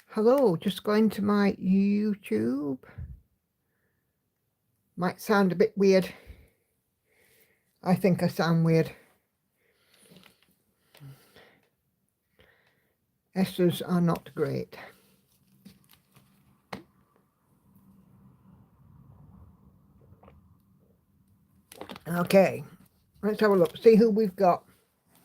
Hello, just going to my YouTube. Might sound a bit weird. I think I sound weird. Esters are not great. Okay, let's have a look, see who we've got.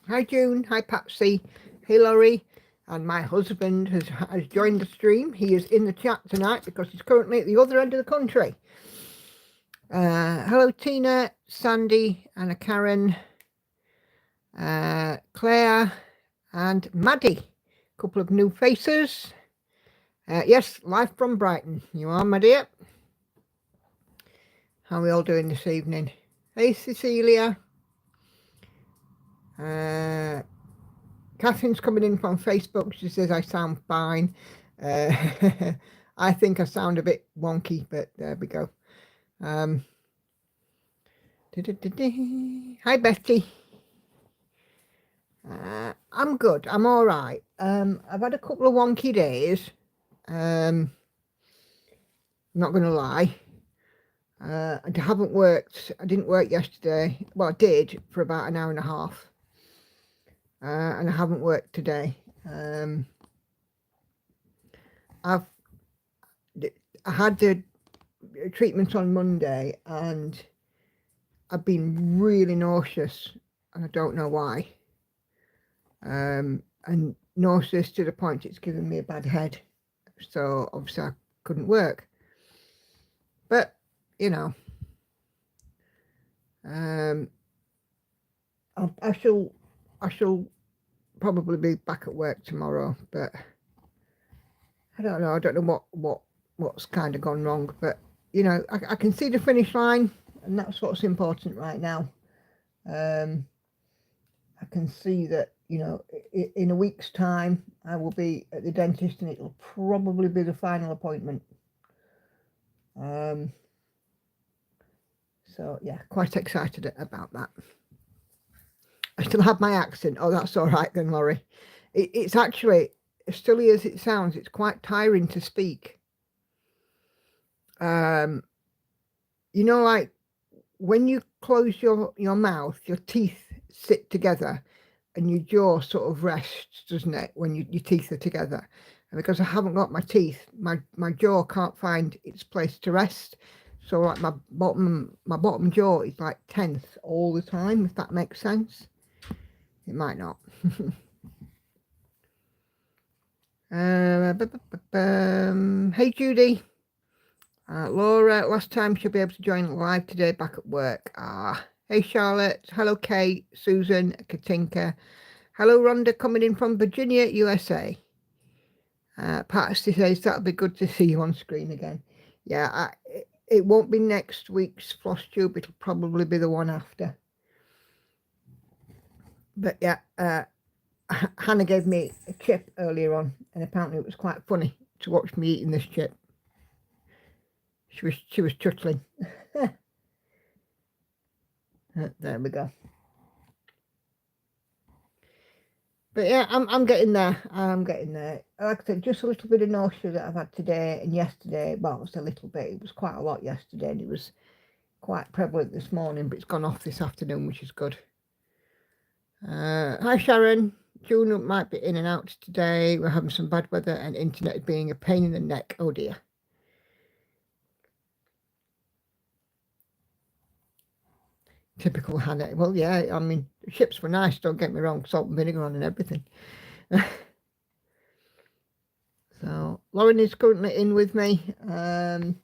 Hi June, hi Patsy, hey Laurie, and my husband has joined the stream. He is in the chat tonight because he's currently at the other end of the country. Hello Tina, Sandy, Anna Karen, Claire, and Maddie. A couple of new faces. Yes, live from Brighton. You are, my dear. How are we all doing this evening? Hey Cecilia. Catherine's coming in from Facebook. She says I sound fine. I think I sound a bit wonky, but there we go. Hi Betty. I'm good. I'm all right. I've had a couple of wonky days. Not going to lie. I haven't worked. I didn't work yesterday. Well, I did for about an hour and a half. And I haven't worked today. I had the treatment on Monday and I've been really nauseous and I don't know why. And nauseous to the point it's given me a bad head. So obviously I couldn't work. But, you know, I shall probably be back at work tomorrow, but I don't know. I don't know what's kind of gone wrong, but you know, I can see the finish line, and that's what's important right now. I can see that, you know, in a week's time, I will be at the dentist, and it'll probably be the final appointment. So yeah, quite excited about that. I still have my accent. Oh, that's all right then, Laurie. It's actually, as silly as it sounds, it's quite tiring to speak. You know, like when you close your mouth, your teeth sit together and your jaw sort of rests, doesn't it, when your teeth are together? And because I haven't got my teeth, my jaw can't find its place to rest. So like my bottom jaw is like tense all the time, if that makes sense. It might not. Hey Judy. Laura, last time she'll be able to join live today, back at work. Hey Charlotte. Hello Kate, Susan, Katinka. Hello Rhonda, coming in from Virginia, USA. Patsy says that'll be good to see you on screen again. Yeah, it won't be next week's Floss Tube, it'll probably be the one after. But yeah, Hannah gave me a chip earlier on, and apparently it was quite funny to watch me eating this chip. She was chuckling. There we go. But yeah, I'm getting there. I'm getting there. Like I said, just a little bit of nausea that I've had today and yesterday. Well, it was a little bit. It was quite a lot yesterday, and it was quite prevalent this morning, but it's gone off this afternoon, which is good. Hi Sharon. June might be in and out today. We're having some bad weather and internet being a pain in the neck. Oh dear. Typical Hannah. Well, yeah, I mean, the chips were nice, don't get me wrong, salt and vinegar on and everything. So, Lauren is currently in with me. Hannah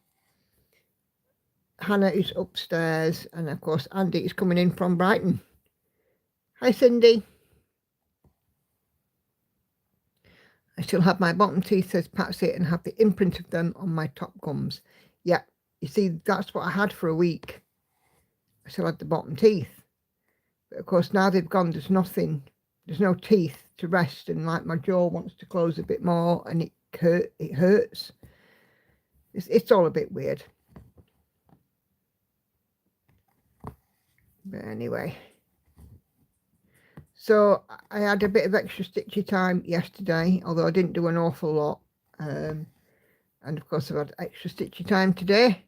is upstairs, and of course, Andy is coming in from Brighton. Hi, Cindy. I still have my bottom teeth, says Patsy, and have the imprint of them on my top gums. Yeah, you see, that's what I had for a week. I still had the bottom teeth. But of course, now they've gone, there's nothing, there's no teeth to rest, and like my jaw wants to close a bit more, and it hurts. It's all a bit weird. But anyway, so I had a bit of extra stitchy time yesterday, although I didn't do an awful lot. And of course, I've had extra stitchy time today.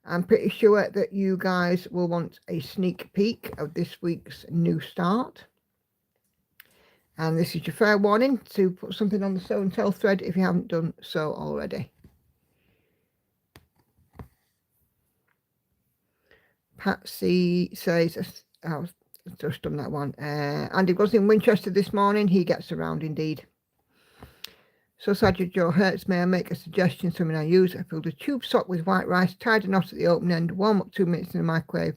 I'm pretty sure that you guys will want a sneak peek of this week's new start. And this is your fair warning to put something on the sew and tell thread if you haven't done so already. Patsy says, oh, I've just done that one. Andy was in Winchester this morning. He gets around indeed. So sad your jaw hurts. May I make a suggestion? Something I use. I filled a tube sock with white rice, tied a knot at the open end, warm up 2 minutes in the microwave,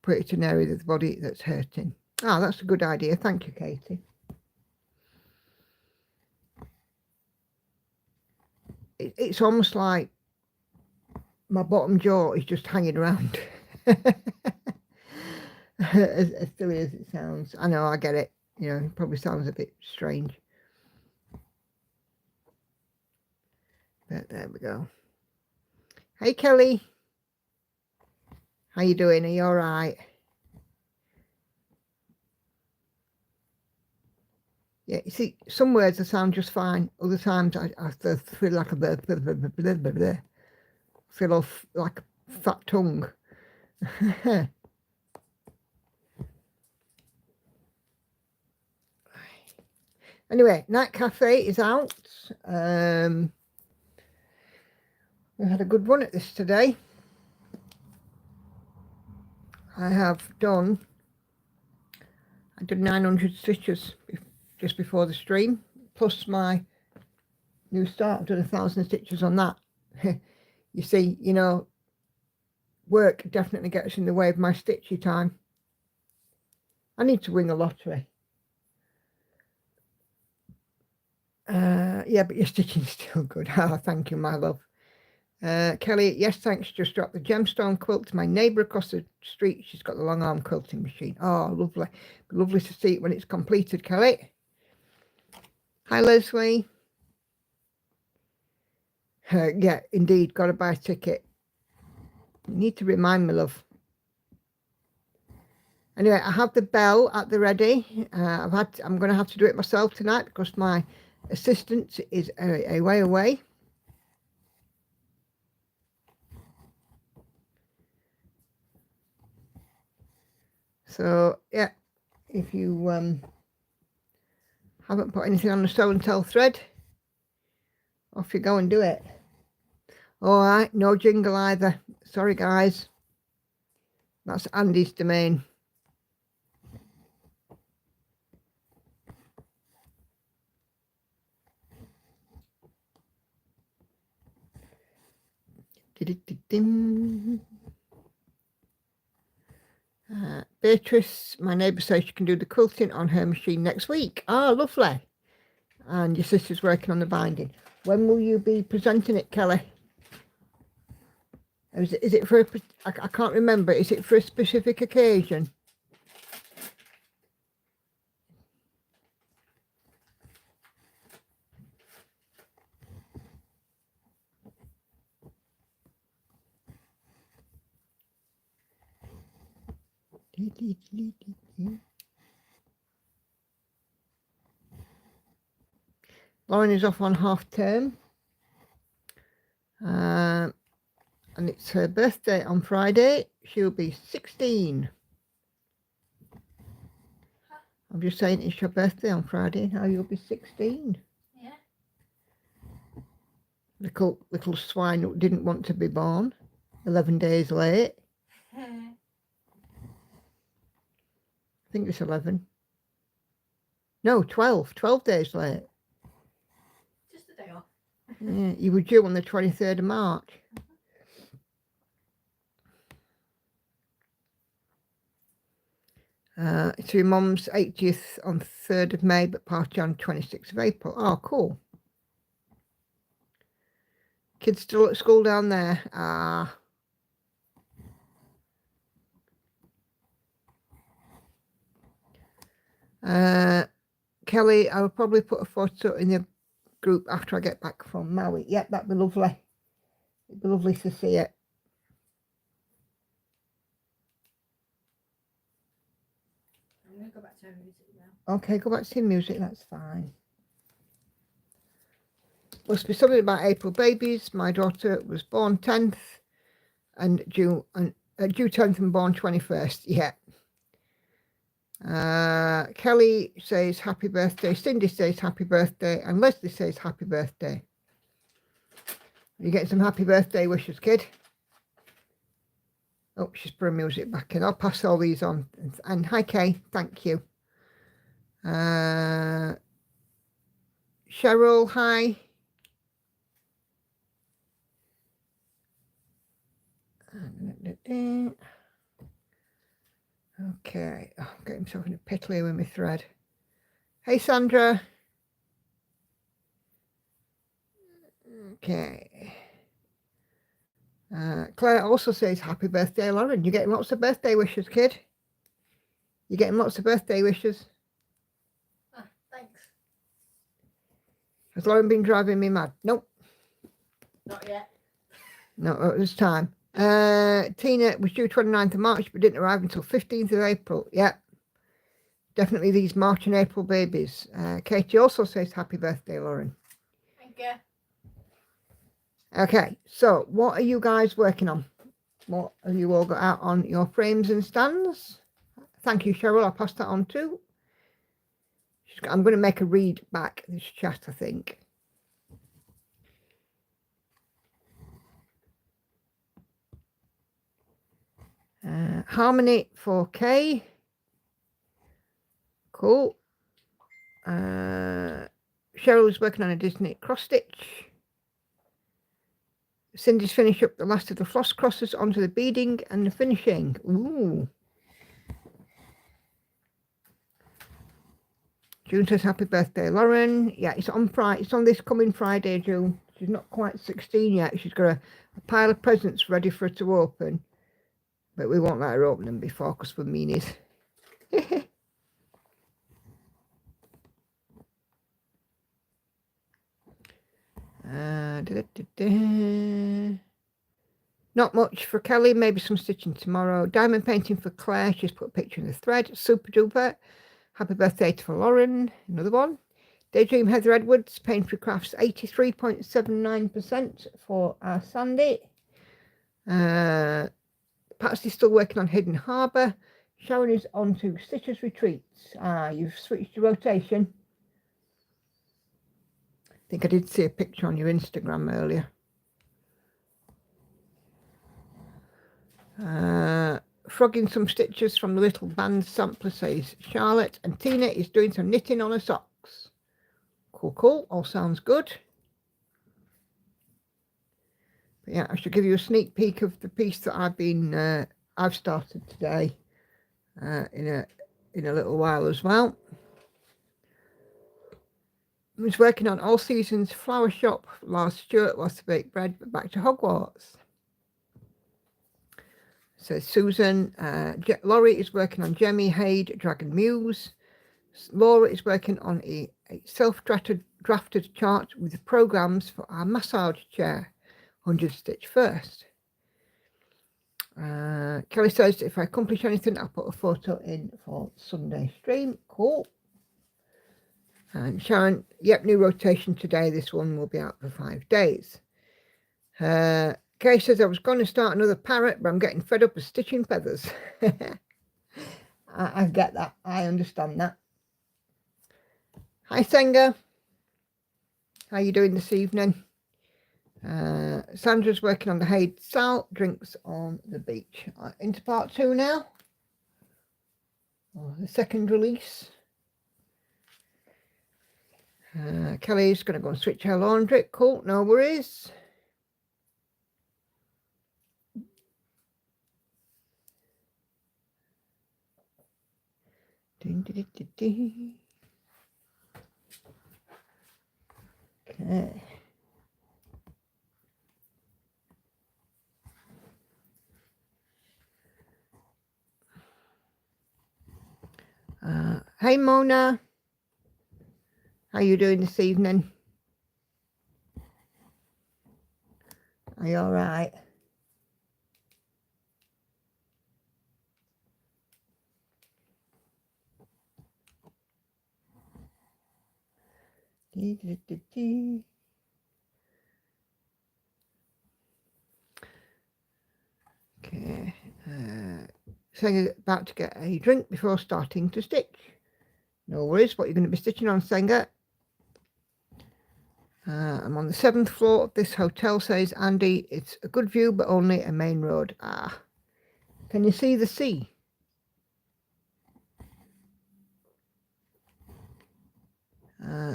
put it to an area of the body that's hurting. Ah, that's a good idea. Thank you, Katie. It's almost like my bottom jaw is just hanging around. as silly as it sounds. I know, I get it. You know, it probably sounds a bit strange. But there we go. Hey, Kelly. How you doing? Are you all right? Yeah, you see, some words I sound just fine. Other times I feel like a blah, blah, blah, blah, blah, blah, blah. Feel off like a fat tongue. Anyway, Night Cafe is out. We had a good run at this today. I did 900 stitches just before the stream, plus my new start. I've done 1,000 stitches on that. You see, you know, work definitely gets in the way of my stitchy time. I need to win the lottery. Yeah, but your stitching's still good. Oh, thank you, my love. Kelly, yes, thanks. Just dropped the gemstone quilt to my neighbour across the street. She's got the long arm quilting machine. Oh, lovely. Lovely to see it when it's completed, Kelly. Hi, Leslie. Yeah, indeed. Got to buy a ticket. You need to remind me, love. Anyway, I have the bell at the ready. I'm going to have to do it myself tonight because my assistant is a way away. So yeah, if you haven't put anything on the sew and tell thread, off you go and do it. All right, no jingle either. Sorry, guys. That's Andy's domain. Beatrice, my neighbour, says she can do the quilting on her machine next week. Oh, lovely. And your sister's working on the binding. When will you be presenting it, Kelly? Is it for I can't remember. Is it for a specific occasion? Lauren is off on half term. And it's her birthday on Friday. She'll be 16. I'm just saying it's your birthday on Friday. Now you'll be 16. Yeah. Little swine who didn't want to be born. 11 days late. I think it's 11. No, 12. 12 days late. Just a day off. Yeah, you were due on the 23rd of March. It's your mum's 80th on 3rd of May, but party on 26th of April. Oh, cool. Kids still at school down there? Kelly, I will probably put a photo in the group after I get back from Maui. Yep, that'd be lovely. It'd be lovely to see it. I'm going to go back to music now. Okay, go back to music, that's fine. Must be something about April babies. My daughter was born 10th and due 10th and born 21st. Yeah. Kelly says happy birthday. Cindy says happy birthday. And Leslie says happy birthday. You get some happy birthday wishes, kid. Oh, she's putting music back in. I'll pass all these on. And hi, Kay. Thank you. Cheryl, hi. Okay. Oh, I'm getting myself in a pickle here with my thread. Hey, Sandra. Okay. Claire also says happy birthday, Lauren. You're getting lots of birthday wishes, kid. You're getting lots of birthday wishes. Thanks. Has Lauren been driving me mad? Nope. Not yet. No, at this time. Tina was due 29th of March, but didn't arrive until 15th of April. Yeah. Definitely these March and April babies. Katie also says happy birthday, Lauren. Thank you. Okay, so what are you guys working on? What have you all got out on your frames and stands? Thank you, Cheryl. I'll pass that on too. I'm going to make a read back this chat, I think. Harmony 4K. Cool. Cheryl's working on a Disney cross stitch. Cindy's finished up the last of the floss crosses onto the beading and the finishing. Ooh. June says happy birthday, Lauren. Yeah, it's on Friday. It's on this coming Friday, June. She's not quite 16 yet. She's got a pile of presents ready for her to open. But we won't let her open them before because we're meanies. Not much for Kelly, maybe some stitching tomorrow. Diamond painting for Claire, she's put a picture in the thread. Super duper. Happy birthday to Lauren, another one. Daydream Heather Edwards, Painfree Crafts, 83.79% for our Sandy. Patsy's still working on Hidden Harbour. Sharon is on to Stitcher's Retreats. You've switched your rotation. I think I did see a picture on your Instagram earlier. Frogging some stitches from the little band sampler, says Charlotte. And Tina is doing some knitting on her socks. Cool, cool. All sounds good. But yeah, I should give you a sneak peek of the piece that I've started today in a little while as well. I was working on All Seasons Flower Shop. Lars Stewart was to bake bread, but back to Hogwarts. So Susan, Laurie is working on Jemmy Haid Dragon Muse. Laura is working on a self-drafted chart with the programs for our massage chair, 100 stitch first. Kelly says if I accomplish anything, I'll put a photo in for Sunday stream. Cool. And Sharon, yep, new rotation today. This one will be out for 5 days. Kay says I was going to start another parrot, but I'm getting fed up with stitching feathers. I get that. I understand that. Hi, Senga. How you doing this evening? Sandra's working on the Haid Salt Drinks on the Beach. Into part 2 now. The second release. Kelly's going to go and switch her laundry. Cool, no worries. Okay. Hey Mona, how you doing this evening? Are you all right? Okay. Saying about to get a drink before starting to stitch. No worries. What you're going to be stitching on, Senga? I'm on the 7th floor of this hotel, says Andy. It's a good view, but only a main road. Ah. Can you see the sea?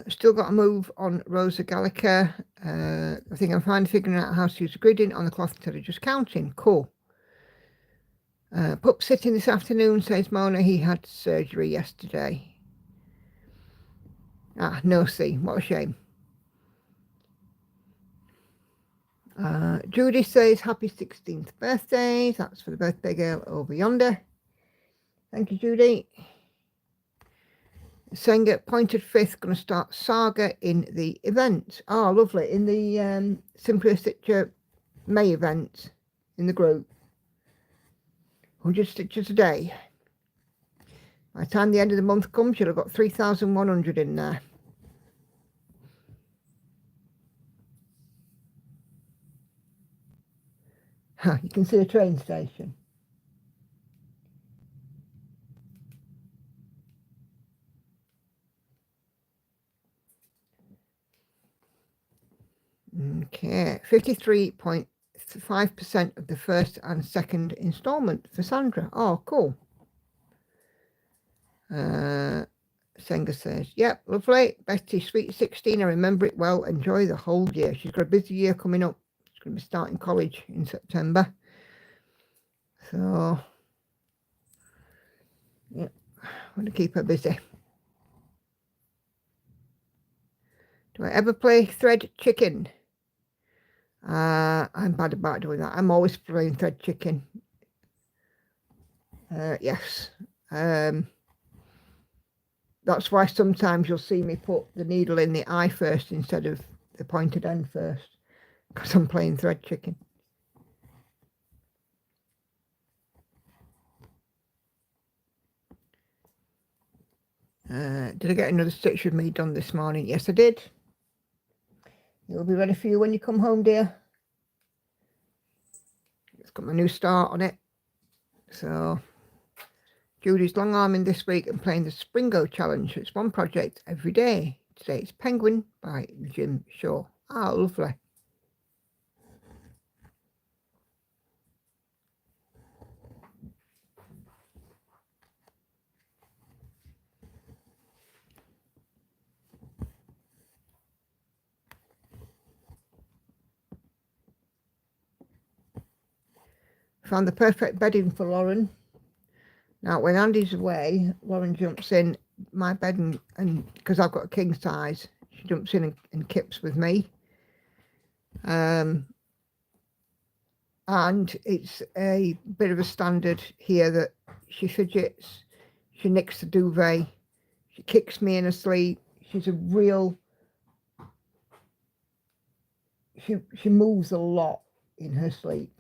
Still got a move on Rosa Gallica. I think I'm finally figuring out how to use the gridding on the cloth instead of just counting. Cool. Pup sitting this afternoon, says Mona. He had surgery yesterday. Ah, no sea. What a shame. Judy says happy 16th birthday. That's for the birthday girl over yonder. Thank you, Judy. Saying pointed fifth, going to start Saga in the event. Oh, lovely. In the Simply a Stitcher May event in the group. 100 stitches a day. By the time the end of the month comes, you'll have got 3,100 in there. You can see a train station. Okay, 53.5% of the first and second instalment for Sandra. Oh, cool. Senga says, yep, lovely. Betty, sweet 16. I remember it well. Enjoy the whole year. She's got a busy year coming up. She's going to be starting college in September. So, yeah, I'm going to keep her busy. Do I ever play thread chicken? I'm bad about doing that. I'm always playing thread chicken. Yes. That's why sometimes you'll see me put the needle in the eye first instead of the pointed end first, because I'm playing thread chicken. Did I get another stitch with me done this morning? Yes, I did. It'll be ready for you when you come home, dear. It's got my new start on it. So, Judy's long arming this week and playing the Springo challenge. It's one project every day. Today it's Penguin by Jim Shaw. Ah, lovely. Found the perfect bedding for Lauren. Now, when Andy's away, Lauren jumps in my bed and because I've got a king size, she jumps in and kips with me. And it's a bit of a standard here that she fidgets, she nicks the duvet, she kicks me in her sleep. She's a real, she moves a lot in her sleep.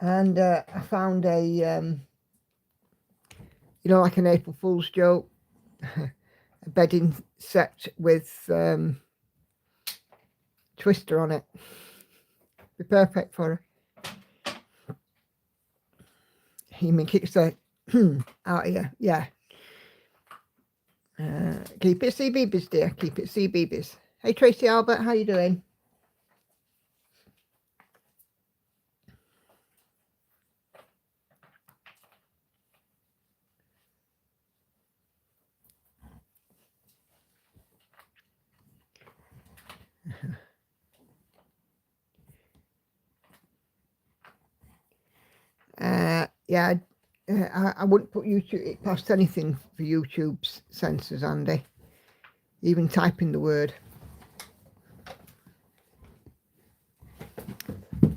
And I found a, like an April Fool's joke, a bedding set with twister on it. Be perfect for her. You mean kicks the out of you? Yeah. Keep it CBeebies, dear. Keep it CBeebies. Hey, Tracy Albert, how you doing? Yeah, I wouldn't put YouTube past anything for YouTube's censors, Andy. Even typing the word.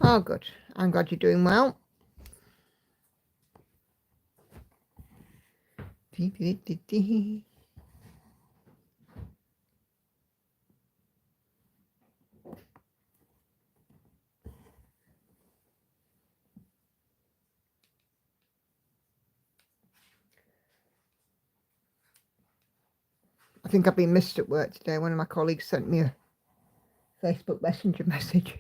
Oh, good. I'm glad you're doing well. I think I've been missed at work today. One of my colleagues sent me a Facebook Messenger message.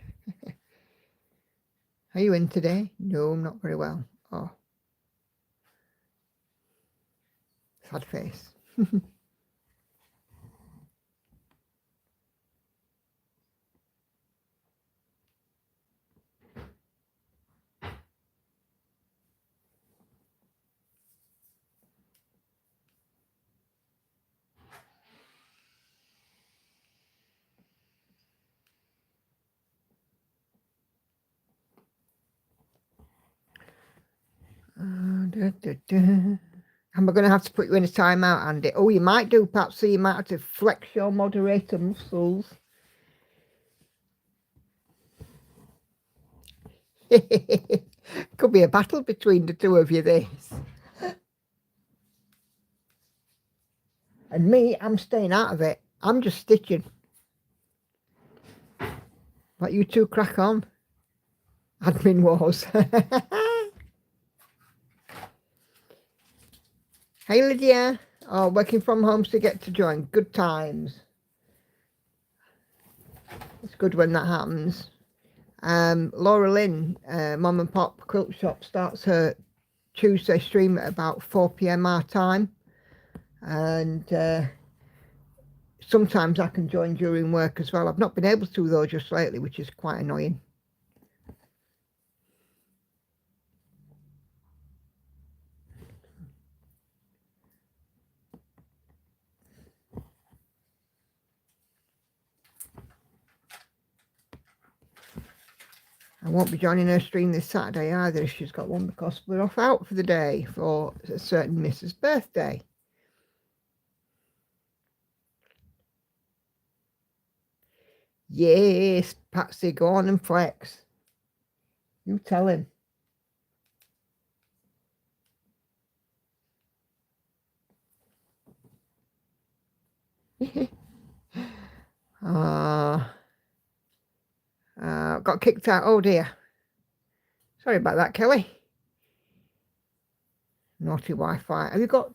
Are you in today? No, I'm not very well. Oh, sad face. Am I going to have to put you in a timeout, Andy? Oh, you might do, perhaps. So you might have to flex your moderator muscles. Could be a battle between the two of you, this. And me, I'm staying out of it. I'm just stitching. But you two crack on. Admin wars. Hey, Lydia. Oh, working from home to get to join. Good times. It's good when that happens. Laura Lynn, Mum and Pop Quilt Shop, starts her Tuesday stream at about 4 p.m. our time. And sometimes I can join during work as well. I've not been able to, though, just lately, which is quite annoying. I won't be joining her stream this Saturday either if she's got one, because we're off out for the day for a certain Mrs. birthday. Yes, Patsy, go on and flex. You tell him. Got kicked out. Oh dear. Sorry about that, Kelly. Naughty Wi-Fi. Have you got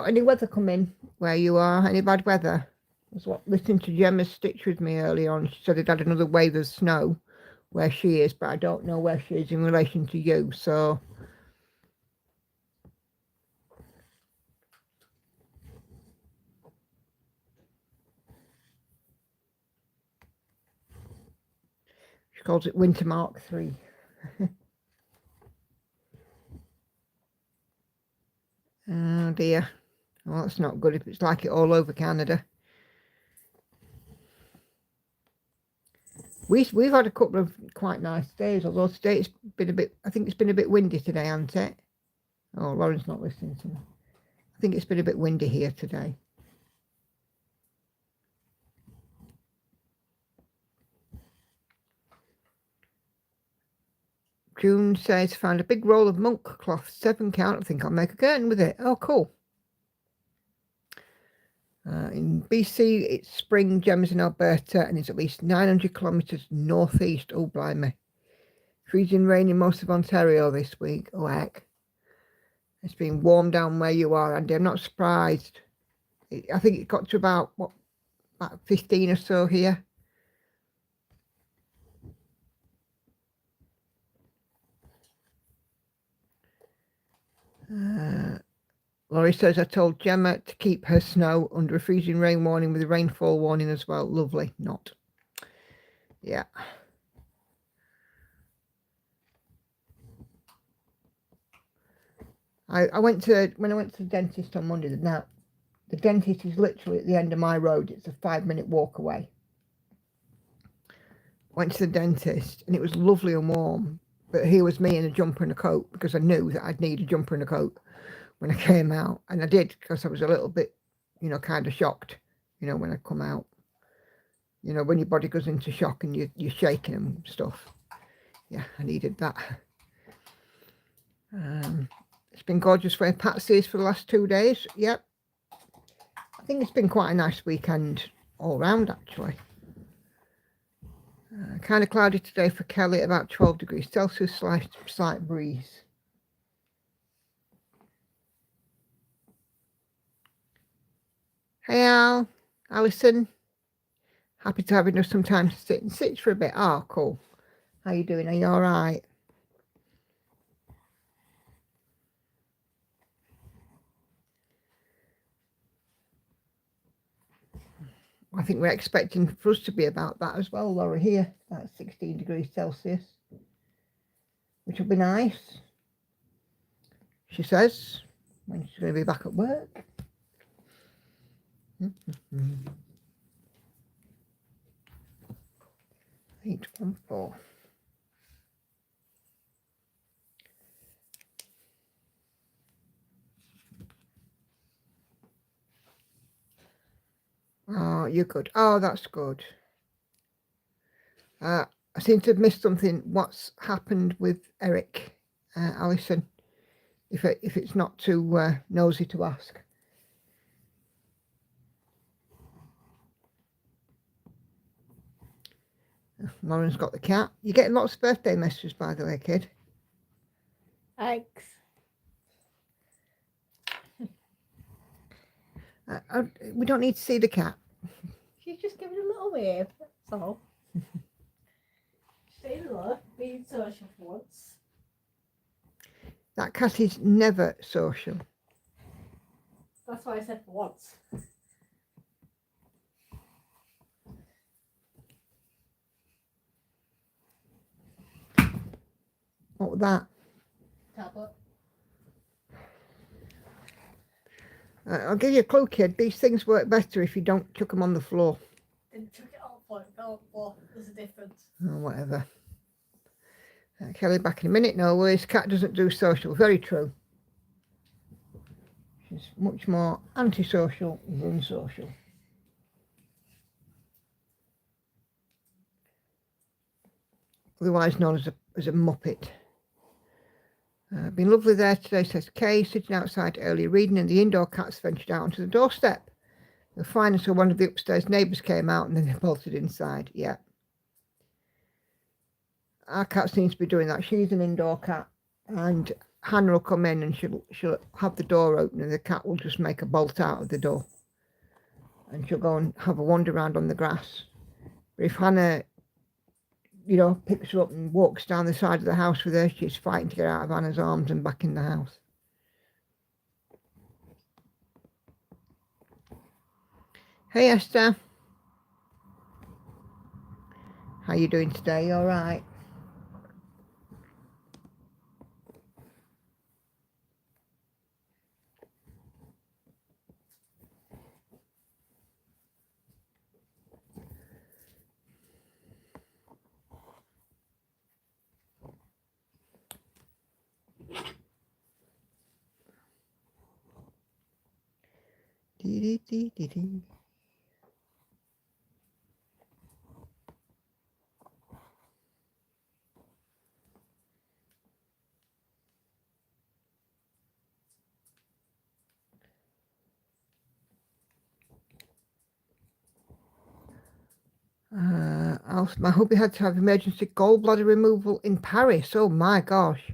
any weather coming where you are? Any bad weather? I was listening to Gemma stitch with me early on. She said it had another wave of snow where she is, but I don't know where she is in relation to you. So she calls it Winter Mark 3. Oh dear. Well, that's not good if it's like it all over Canada. We've had a couple of quite nice days, although today it's been a bit, I think it's been a bit windy today, hasn't it? Oh, Lauren's not listening to me. I think it's been a bit windy here today. June says, found a big roll of monk cloth, 7 count. I think I'll make a curtain with it. Oh, cool. In BC, it's spring, Gemma's in Alberta, and it's at least 900 kilometres northeast. Oh, blimey. Freezing rain in most of Ontario this week. Oh, heck. It's been warm down where you are, Andy. I'm not surprised. I think it got to about 15 or so here. Laurie says, I told Gemma to keep her snow under a freezing rain warning with a rainfall warning as well. Lovely. Not. Yeah. When I went to the dentist on Monday, now the dentist is literally at the end of my road. It's a 5-minute walk away. Went to the dentist and it was lovely and warm, but here was me in a jumper and a coat because I knew that I'd need a jumper and a coat when I came out, and I did, because I was a little bit, kind of shocked, when I come out, when your body goes into shock and you're shaking and stuff. Yeah, I needed that. It's been gorgeous for Patsy's for the last 2 days. Yep. I think it's been quite a nice weekend all round, actually. Kind of cloudy today for Kelly, about 12 degrees Celsius, slight breeze. Hey Al, Alison, happy to have you some time to sit and sit for a bit. Oh, cool. How you doing? Are you all right? I think we're expecting for us to be about that as well, Laura, here, about 16 degrees Celsius, which will be nice, she says, when she's going to be back at work. 814. Oh, you're good. Oh, that's good. I seem to have missed something. What's happened with Eric, Alison? If it's not too nosy to ask. Lauren's got the cat. You're getting lots of birthday messages, by the way, kid. Thanks. We don't need to see the cat. She's just giving a little wave, that's all. Say hello, being social for once. That cat is never social. That's why I said for once. What was that? Tablet. I'll give you a clue, kid. These things work better if you don't chuck them on the floor. Didn't chuck it on the floor, it fell on the floor. There's a difference. Oh, whatever. Kelly back in a minute. No worries. Cat doesn't do social. Very true. She's much more antisocial than social. Otherwise known as a muppet. Been lovely there today, says Kay, sitting outside early reading, and the indoor cats ventured out onto the doorstep. They were fine until one of the upstairs neighbours came out, and then they bolted inside. Yeah. Our cat seems to be doing that. She's an indoor cat, and Hannah will come in and she'll have the door open, and the cat will just make a bolt out of the door, and she'll go and have a wander around on the grass. But if Hannah, picks her up and walks down the side of the house with her, she's fighting to get out of Hannah's arms and back in the house. Hey Esther, how you doing today? You all right? Dee. I hope he had to have emergency gallbladder removal in Paris. Oh my gosh.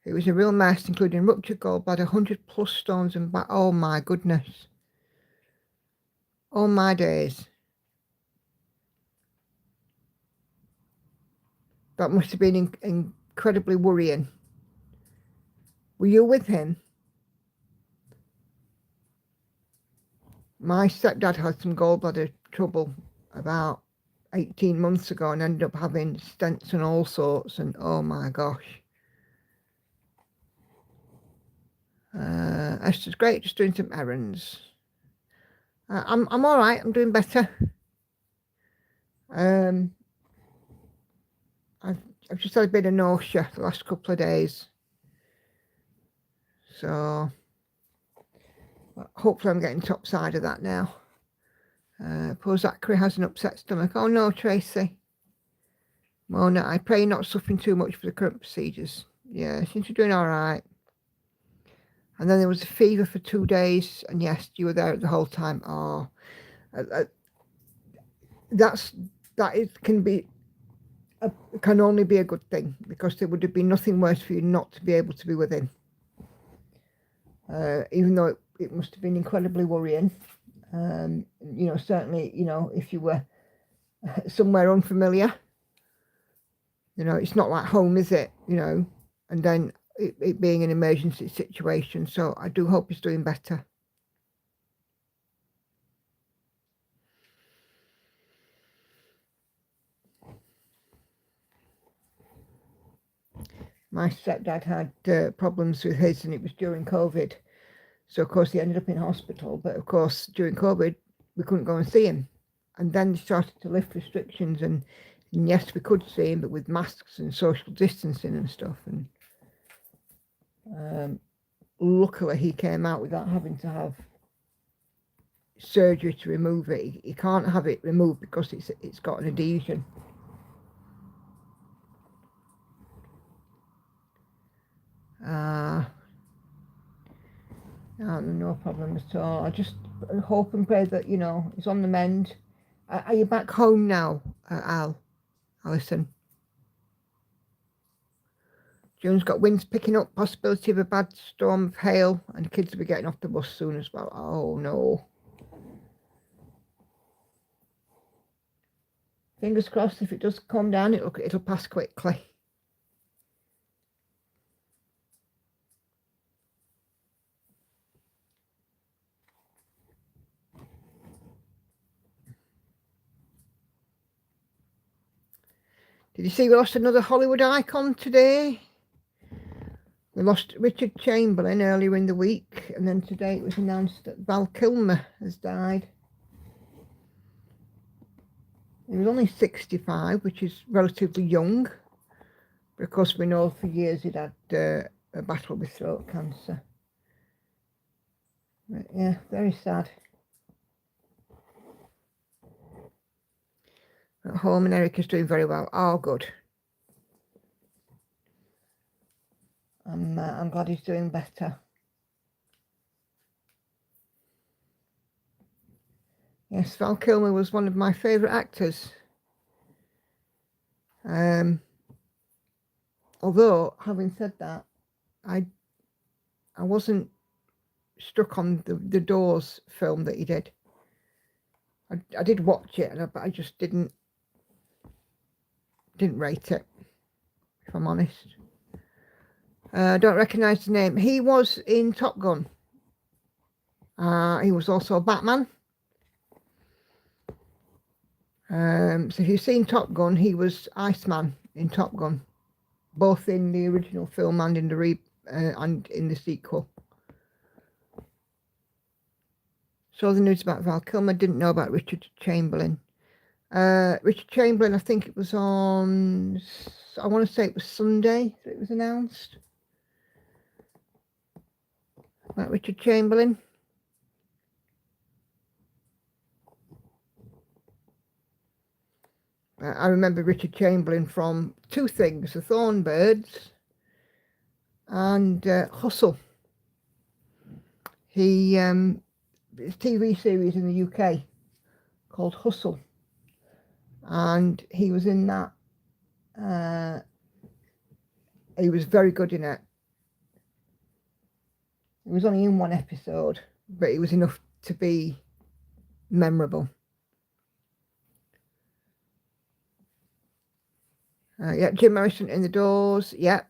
It was a real mess, including ruptured gallbladder, 100 plus stones and back. Oh my goodness. Oh my days. That must have been incredibly worrying. Were you with him? My stepdad had some gallbladder trouble about 18 months ago and ended up having stents and all sorts, and oh my gosh. Esther's great, just doing some errands. I'm all right. I'm doing better. I've just had a bit of nausea the last couple of days, so hopefully I'm getting top side of that now. Poor Zachary has an upset stomach. Oh no, Tracy. Mona, I pray you're not suffering too much for the current procedures. Yeah, seems to be doing all right. And then there was a fever for 2 days, and yes, you were there the whole time. Oh, that is can only be a good thing, because there would have been nothing worse for you not to be able to be with him. Even though it must have been incredibly worrying. Certainly, if you were somewhere unfamiliar, it's not like home, is it? And then it being an emergency situation. So I do hope he's doing better. My stepdad had problems with his, and it was during COVID. So, of course, he ended up in hospital. But, of course, during COVID, we couldn't go and see him. And then they started to lift restrictions. And yes, we could see him, but with masks and social distancing and stuff. And luckily, he came out without having to have surgery to remove it. He can't have it removed because it's got an adhesion. No problem at all. I just hope and pray that, he's on the mend. Are you back home now, Alison? June's got winds picking up, possibility of a bad storm of hail, and kids will be getting off the bus soon as well. Oh, no. Fingers crossed, if it does calm down, it'll pass quickly. Did you see we lost another Hollywood icon today? We lost Richard Chamberlain earlier in the week, and then today it was announced that Val Kilmer has died. He was only 65, which is relatively young, but of course we know for years he'd had a battle with throat cancer. But yeah, very sad. At home, and Erica's doing very well. Oh, good. I'm glad he's doing better. Yes, Val Kilmer was one of my favourite actors. Although, having said that, I wasn't struck on the Doors film that he did. I did watch it, but I just didn't rate it, if I'm honest. I don't recognise the name. He was in Top Gun. He was also Batman. So if you've seen Top Gun, he was Iceman in Top Gun, both in the original film and in the sequel. Saw the news about Val Kilmer, didn't know about Richard Chamberlain. Richard Chamberlain, I think it was on, I want to say it was Sunday that it was announced. About Richard Chamberlain. I remember Richard Chamberlain from two things, The Thornbirds and Hustle. It's a TV series in the UK called Hustle, and he was in that. He was very good in it. He was only in one episode, but it was enough to be memorable. Yeah, Jim Morrison in The Doors. Yeah.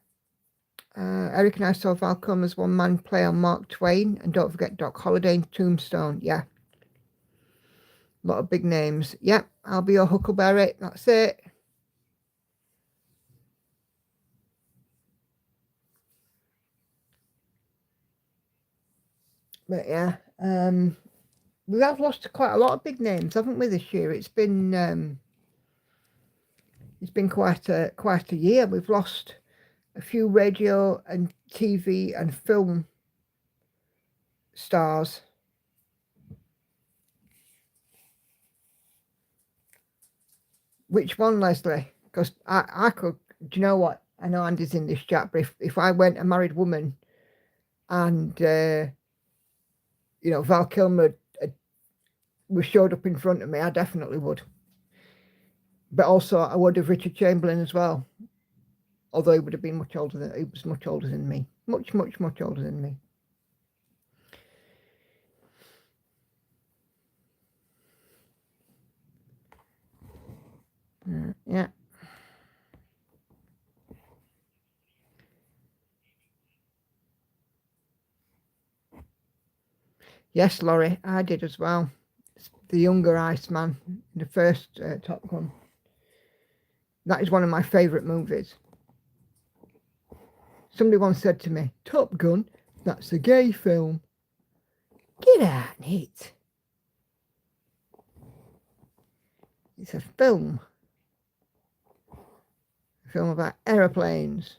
Eric and I saw Val Kilmer's one-man play on Mark Twain, and don't forget Doc Holliday in Tombstone. Yeah. A lot of big names. Yeah, I'll be your Huckleberry. That's it. But yeah, we have lost quite a lot of big names, haven't we, this year? It's been quite a year. We've lost a few radio and TV and film stars. Which one, Leslie? Because I could, do you know what? I know Andy's in this chat, but if I went a married woman and Val Kilmer was showed up in front of me, I definitely would. But also, I would have Richard Chamberlain as well, although he would have been much older than he was, much older than me, much older than me. Yeah. Yes, Laurie, I did as well. The younger Iceman in the first Top Gun. That is one of my favourite movies. Somebody once said to me, Top Gun, that's a gay film. Get out, Nate. It's a film. A film about aeroplanes.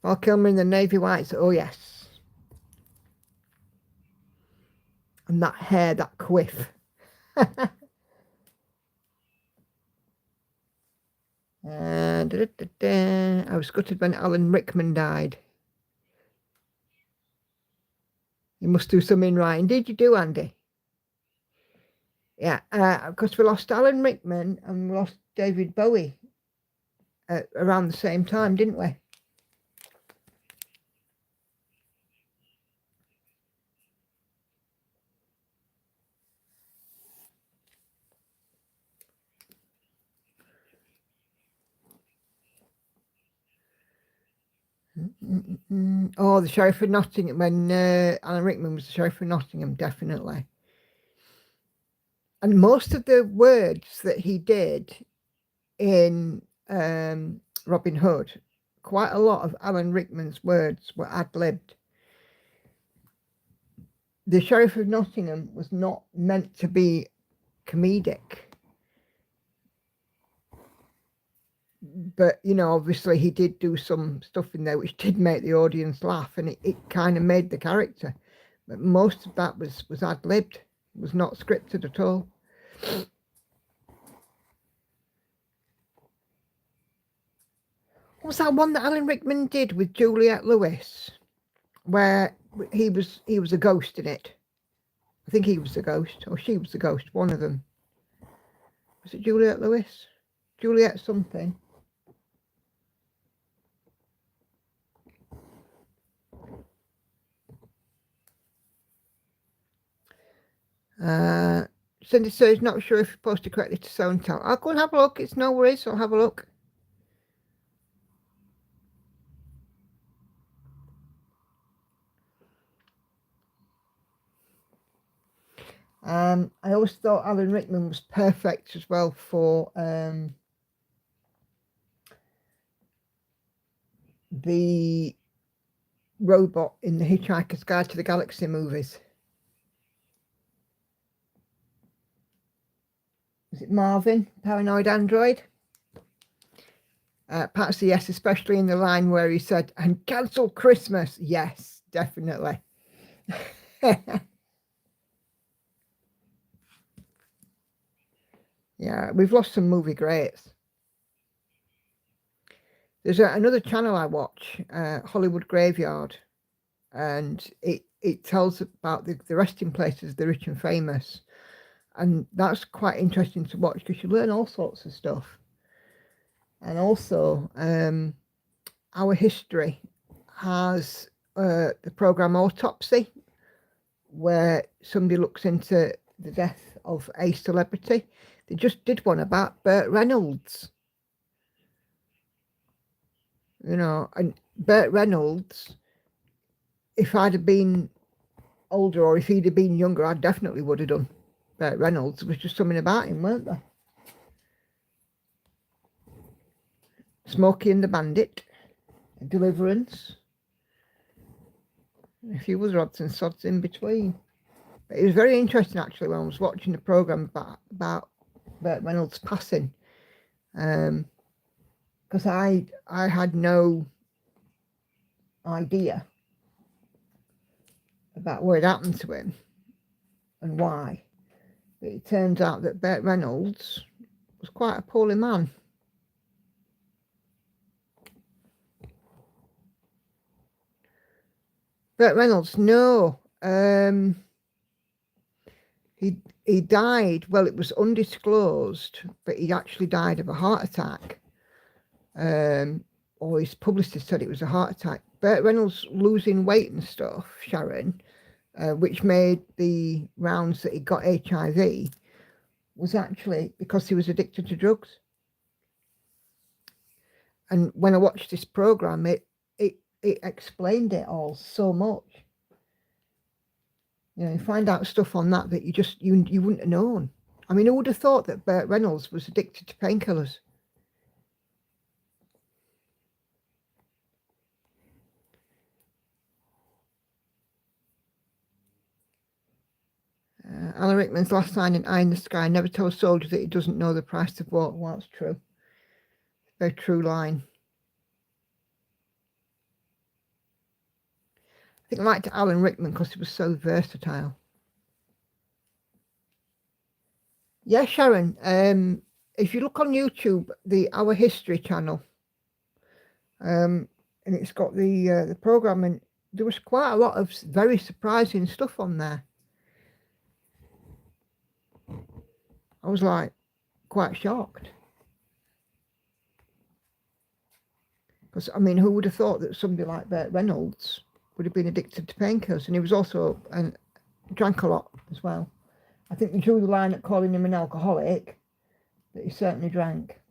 Val Kilmer in the navy whites, oh yes. And that hair, that quiff. I was gutted when Alan Rickman died. You must do something right. And did you do, Andy? Yeah, because we lost Alan Rickman and we lost David Bowie around the same time, didn't we? Oh, the Sheriff of Nottingham, when Alan Rickman was the Sheriff of Nottingham, definitely. And most of the words that he did in Robin Hood, quite a lot of Alan Rickman's words were ad-libbed. The Sheriff of Nottingham was not meant to be comedic. But, obviously he did do some stuff in there which did make the audience laugh, and it kind of made the character. But most of that was ad-libbed. It was not scripted at all. What was that one that Alan Rickman did with Juliette Lewis, where he was a ghost in it? I think he was the ghost, or she was the ghost, one of them. Was it Juliette Lewis? Juliette something. Cindy says, not sure if you posted correctly to So and Tell. I'll go and have a look. It's no worries. I'll have a look. I always thought Alan Rickman was perfect as well for the robot in the Hitchhiker's Guide to the Galaxy movies. Is it Marvin, Paranoid Android? Patsy, yes, especially in the line where he said, and cancel Christmas. Yes, definitely. Yeah, we've lost some movie greats. There's another channel I watch, Hollywood Graveyard, and it tells about the resting places of the rich and famous. And that's quite interesting to watch because you learn all sorts of stuff. And also, Our History has the program Autopsy, where somebody looks into the death of a celebrity. They just did one about Burt Reynolds. And Burt Reynolds, if I'd have been older or if he'd have been younger, I definitely would have done Burt Reynolds. There was just something about him, weren't there? Smokey and the Bandit, Deliverance, and a few other odds and sods in between. But it was very interesting actually when I was watching the programme about Burt Reynolds passing, because I had no idea about what had happened to him and why. But it turns out that Burt Reynolds was quite a poorly man. Burt Reynolds, no. He died, well, it was undisclosed, but he actually died of a heart attack. Or his publicist said it was a heart attack. Burt Reynolds losing weight and stuff, Sharon, which made the rounds that he got HIV, was actually because he was addicted to drugs. And when I watched this program, it explained it all so much. You know, you find out stuff on that that you wouldn't have known. I mean, who would have thought that Burt Reynolds was addicted to painkillers? Alan Rickman's last line in Eye in the Sky: never tell a soldier that he doesn't know the price of war. Well, that's true. Very true line. I think I liked Alan Rickman because he was so versatile. Yeah, Sharon, if you look on YouTube, the Our History channel, and it's got the program, and there was quite a lot of very surprising stuff on there. I was like quite shocked. Because, I mean, who would have thought that somebody like Burt Reynolds would have been addicted to painkillers? And he was also, and drank a lot as well. I think they drew the line at calling him an alcoholic, but he certainly drank.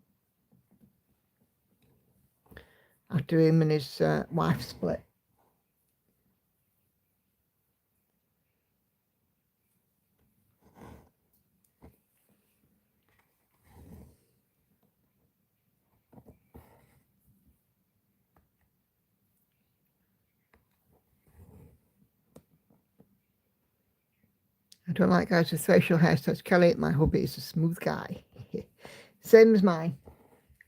After him and his wife split. I don't like guys with facial hairstyles. Kelly, my hubby, is a smooth guy. Same as mine.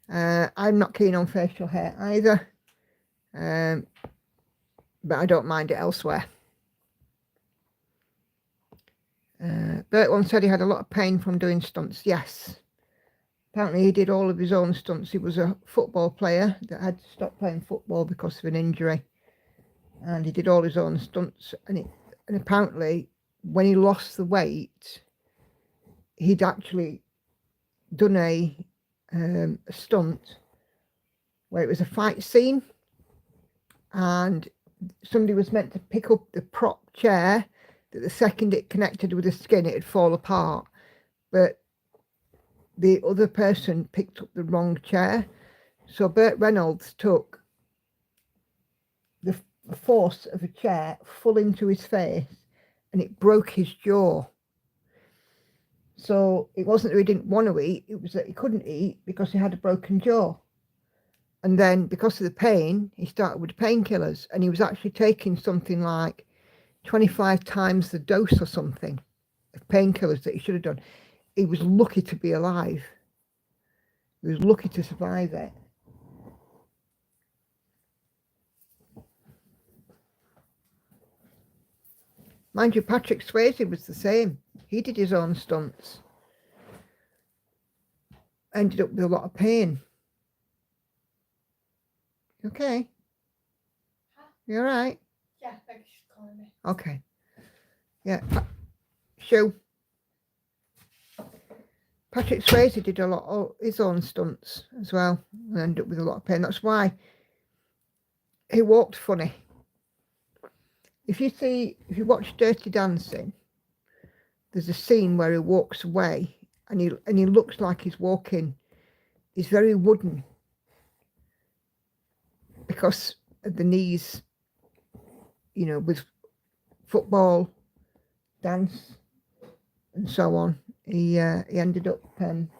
I'm not keen on facial hair either. But I don't mind it elsewhere. Bert once said he had a lot of pain from doing stunts. Yes. Apparently he did all of his own stunts. He was a football player that had to stop playing football because of an injury. And he did all his own stunts. And apparently when he lost the weight, he'd actually done a stunt where it was a fight scene. And somebody was meant to pick up the prop chair, that the second it connected with the skin, it'd fall apart. But the other person picked up the wrong chair. So Burt Reynolds took the force of a chair full into his face and it broke his jaw. So it wasn't that he didn't want to eat, it was that he couldn't eat because he had a broken jaw. And then because of the pain, he started with painkillers, and he was actually taking something like 25 times the dose or something of painkillers that he should have done. He was lucky to be alive. He was lucky to survive it. Mind you, Patrick Swayze was the same. He did his own stunts. Ended up with a lot of pain. Okay. Huh? You all right? Yeah, Becky's calling me. Okay. Yeah. Shoo. Patrick Swayze did a lot of his own stunts as well and ended up with a lot of pain. That's why he walked funny. If you watch Dirty Dancing, there's a scene where he walks away and he looks like he's walking. He's very wooden because of the knees, you know, with football, dance, and so on. He ended up in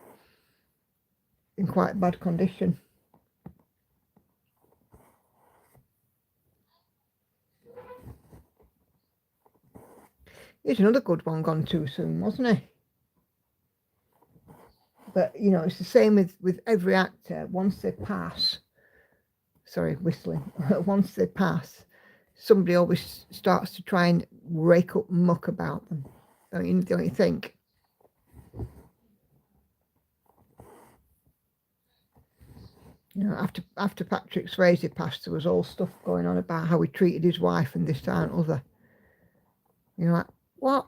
quite bad condition. Here's another good one gone too soon, wasn't he? But, you know, it's the same with every actor. Once they pass, sorry, whistling. Once they pass, somebody always starts to try and rake up muck about them. Don't you think? You know, after Patrick Swayze passed, there was all stuff going on about how he treated his wife and this, that, and other. You know, like, what?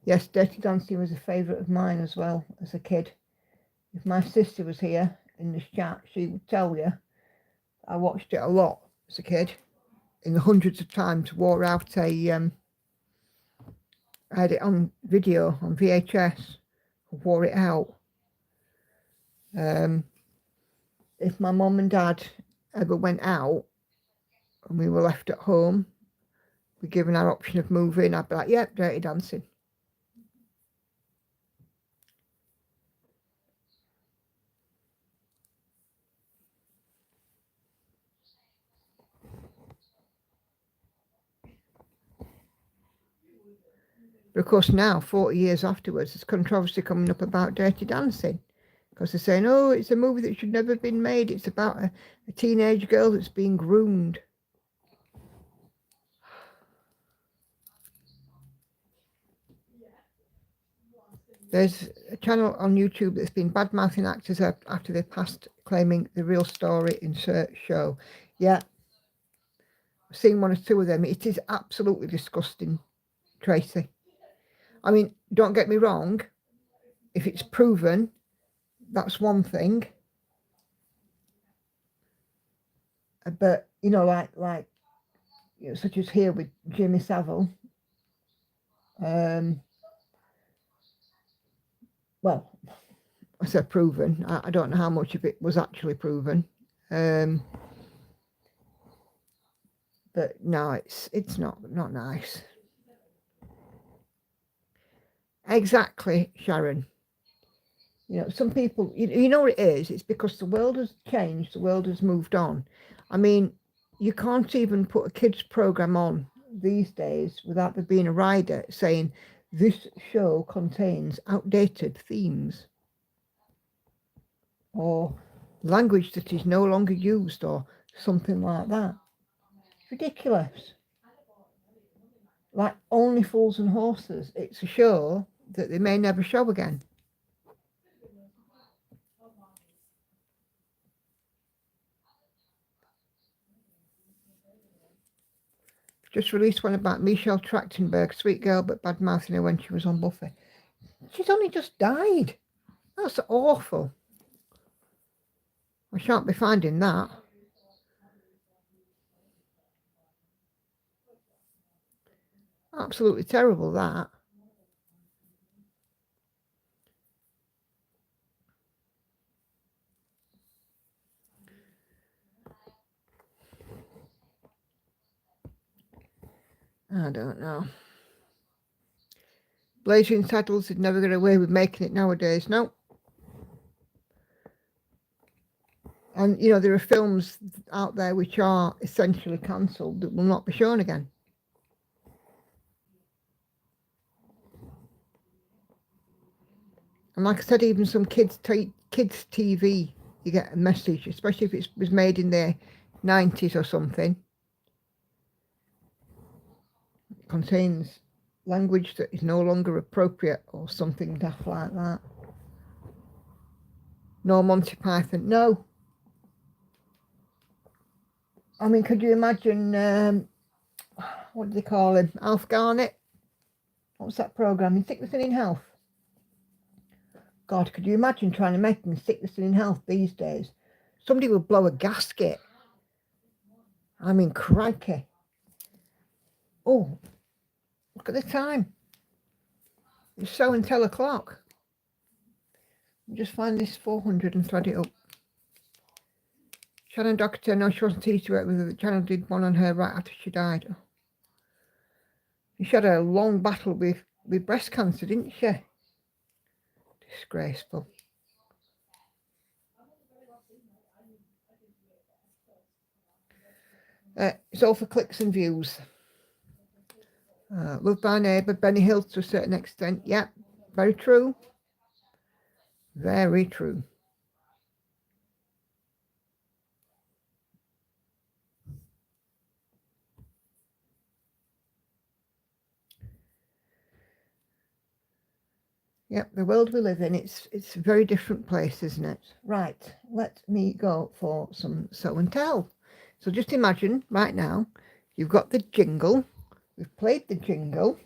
Yes, Dirty Dancing was a favourite of mine as well as a kid. If my sister was here in this chat, she would tell you I watched it a lot as a kid. In the hundreds of times, wore out I had it on video on VHS, wore it out. If my mum and dad ever went out and we were left at home, we're given our option of moving, I'd be like, yep, Dirty Dancing. But of course now, 40 years afterwards, there's controversy coming up about Dirty Dancing. Because they're saying, oh, it's a movie that should never have been made. It's about a teenage girl that's being groomed. There's a channel on YouTube that's been bad-mouthing actors after they passed, claiming the real story insert show. Yeah, I've seen one or two of them. It is absolutely disgusting, Tracy. I mean, don't get me wrong. If it's proven, that's one thing. But, you know, like you know, such as here with Jimmy Savile. Well, I said proven. I don't know how much of it was actually proven. But no, it's not nice. Exactly, Sharon. You know, some people, you know what it is? It's because the world has changed, the world has moved on. I mean, you can't even put a kids' program on these days without there being a rider saying this show contains outdated themes or language that is no longer used or something like that. It's ridiculous. Like Only Fools and Horses, it's a show that they may never show again. Just released one about Michelle Trachtenberg, sweet girl but bad mouthing her when she was on Buffy. She's only just died. That's awful. I shan't be finding that. Absolutely terrible, that. I don't know. Blazing Saddles would never get away with making it nowadays. No. And, you know, there are films out there which are essentially cancelled that will not be shown again. And like I said, even some kids TV, you get a message, especially if it was made in the 90s or something. It contains language that is no longer appropriate or something daft like that. No Monty Python, no. I mean, could you imagine, what do they call him? Alf Garnett? What's that programme? In Sickness and in Health? God, could you imagine trying to make him Sickness and in Health these days? Somebody would blow a gasket. I mean, crikey. Oh, look at the time. It's showing 10 o'clock. Just find this 400 and thread it up. Shannon Doherty, no, she wasn't teased to work with her. The channel did one on her right after she died. She had a long battle with breast cancer, didn't she? Disgraceful. It's all for clicks and views. Loved by neighbour, Benny Hill to a certain extent. Yeah, very true. Very true. Yep, the world we live in, it's a very different place, isn't it? Right, let me go for some show and tell. So just imagine right now, you've got the jingle, we've played the jingle,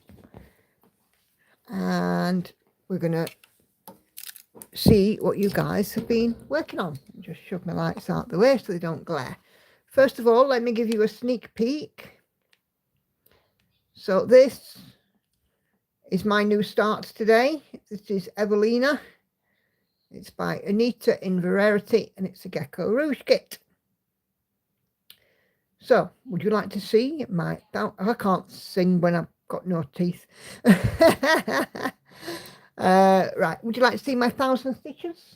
and we're going to see what you guys have been working on. Just shove my lights out the way so they don't glare. First of all, let me give you a sneak peek. So this is my new start today. This is Evelina. It's by Anita in Verarity, and it's a Gecko Rouge kit. So, would you like to see my... I can't sing when I've got no teeth. Right, would you like to see my 1,000 stitches?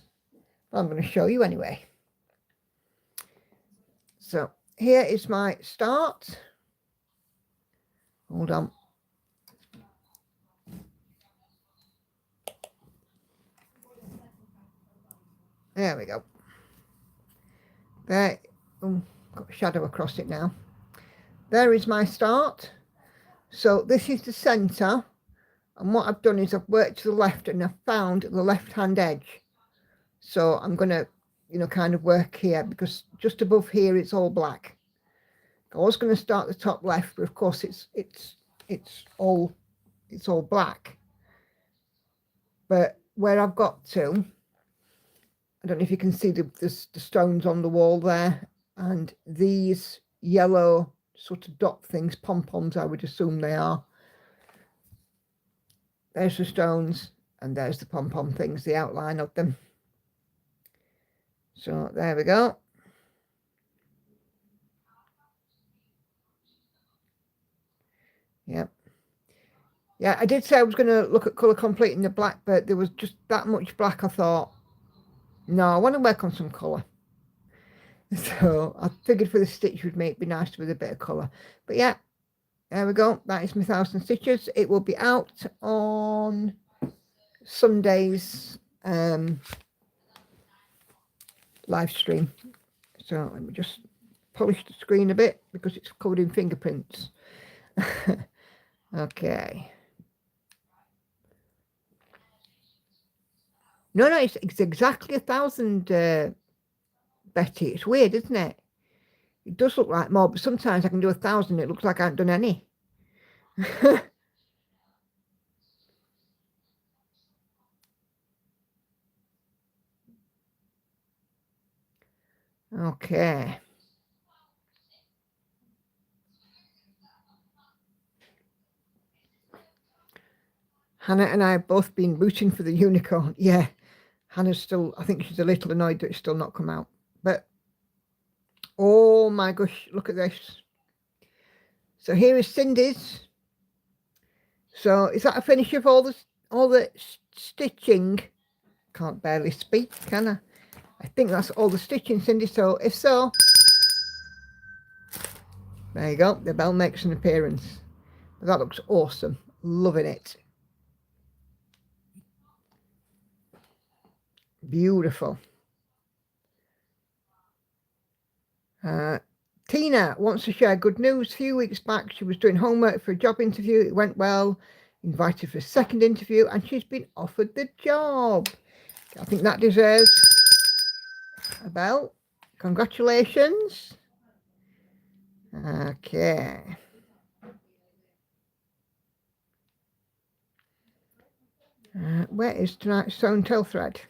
Well, I'm going to show you anyway. So, here is my start. Hold on. There we go. There. Oh, got a shadow across it now. There is my start. So this is the centre, and what I've done is I've worked to the left and I've found the left hand edge. So I'm going to, you know, kind of work here, because just above here it's all black. I was going to start the top left, but of course it's all black. But where I've got to, I don't know if you can see the stones on the wall there, and these yellow sort of dot things, pom-poms I would assume they are. There's the stones, and there's the pom-pom things, the outline of them. So there we go. Yep. Yeah, I did say I was going to look at colour completing the black, but there was just that much black. I thought, no, I want to work on some colour. So I figured for the stitch would be nice with a bit of colour. But yeah, there we go. That is my 1,000 stitches. It will be out on Sunday's live stream. So let me just polish the screen a bit because it's covered in fingerprints. Okay. No, it's exactly 1,000, Betty. It's weird, isn't it? It does look like more, but sometimes I can do 1,000. It looks like I haven't done any. Okay. Hannah and I have both been rooting for the unicorn. Yeah, Hannah's still, I think she's a little annoyed that it's still not come out. But, oh my gosh, look at this. So here is Cindy's. So is that a finish of all the stitching? Can't barely speak, can I? I think that's all the stitching, Cindy. So if so, there you go. The bell makes an appearance. That looks awesome. Loving it. Beautiful. Tina wants to share good news. A few weeks back, she was doing homework for a job interview. It went well. Invited for a second interview, and she's been offered the job. I think that deserves a bell. Congratulations. Okay. Where is tonight's sew and tell thread?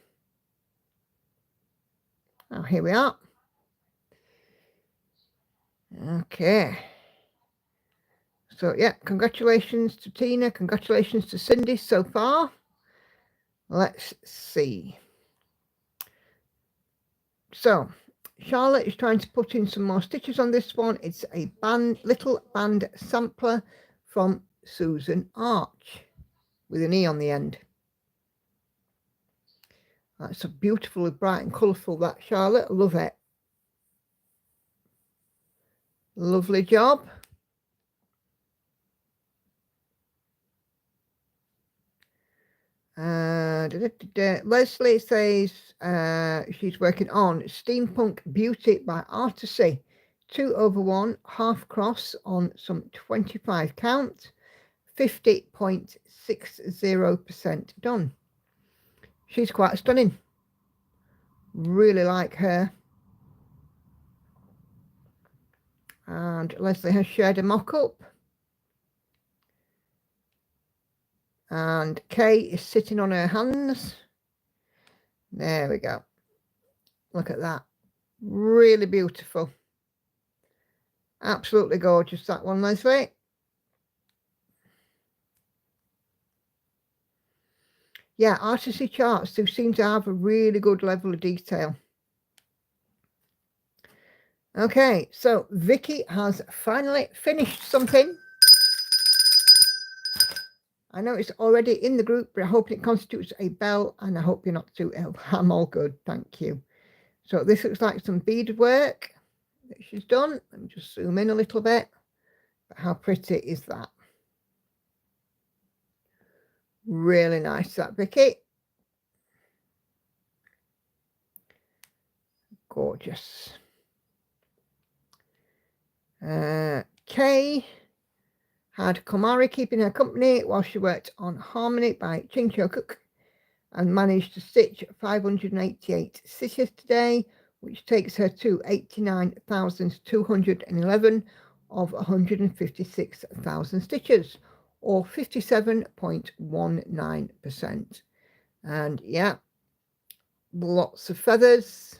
Oh, here we are. Okay. So, yeah, congratulations to Tina. Congratulations to Cindy so far. Let's see. So, Charlotte is trying to put in some more stitches on this one. It's a little band sampler from Susan Arch with an E on the end. That's so beautiful, bright and colourful, that, Charlotte. Love it. Lovely job. Leslie says she's working on Steampunk Beauty by Artisy. 2/1 half cross on some 25 count, 50.60% done. She's quite stunning. Really like her. And Leslie has shared a mock-up. And Kay is sitting on her hands. There we go. Look at that. Really beautiful. Absolutely gorgeous, that one, Leslie. Yeah, Artistry Charts do seem to have a really good level of detail. Okay, so Vicky has finally finished something. I know it's already in the group, but I hope it constitutes a bell, and I hope you're not too ill. I'm all good, thank you. So this looks like some beaded work that she's done. Let me just zoom in a little bit. But how pretty is that? Really nice, that, Vicky. Gorgeous. Kay had Komari keeping her company while she worked on Harmony by Ching Cho Cook and managed to stitch 588 stitches today, which takes her to 89,211 of 156,000 stitches, or 57.19%. And yeah, lots of feathers.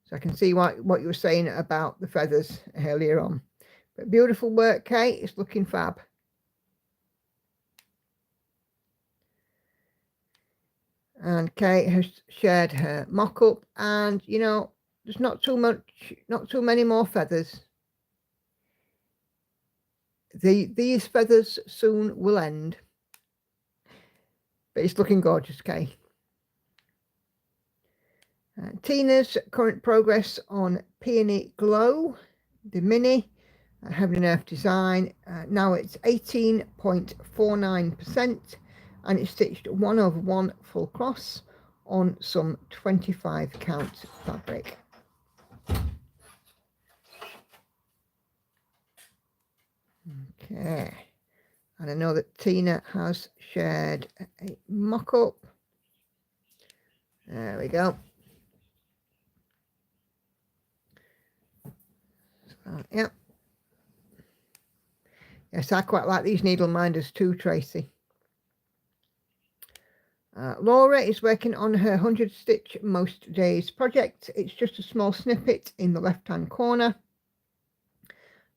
So I can see what you were saying about the feathers earlier on. But beautiful work, Kate. It's looking fab. And Kate has shared her mock-up, and you know, there's not too many more feathers. These feathers soon will end. But it's looking gorgeous, Kate. Tina's current progress on Peony Glow, the mini, Heaven and Earth design. Now it's 18.49%, and it's stitched 1/1 full cross on some 25 count fabric. Okay, and I know that Tina has shared a mock-up. There we go. Yeah. Yes, I quite like these needle minders too, Tracy. Laura is working on her 100 stitch most days project. It's just a small snippet in the left hand corner.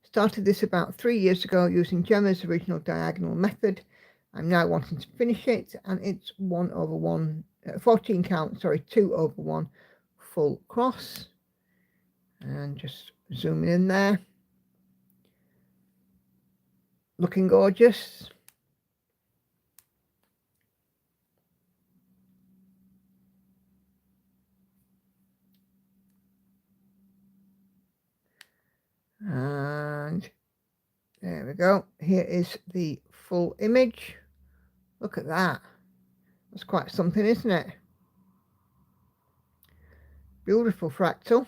Started this about 3 years ago using Gemma's original diagonal method. I'm now wanting to finish it, and it's 1/1, 14 count, sorry, 2/1 full cross. And just zooming in there. Looking gorgeous. And there we go. Here is the full image. Look at that. That's quite something, isn't it? Beautiful fractal.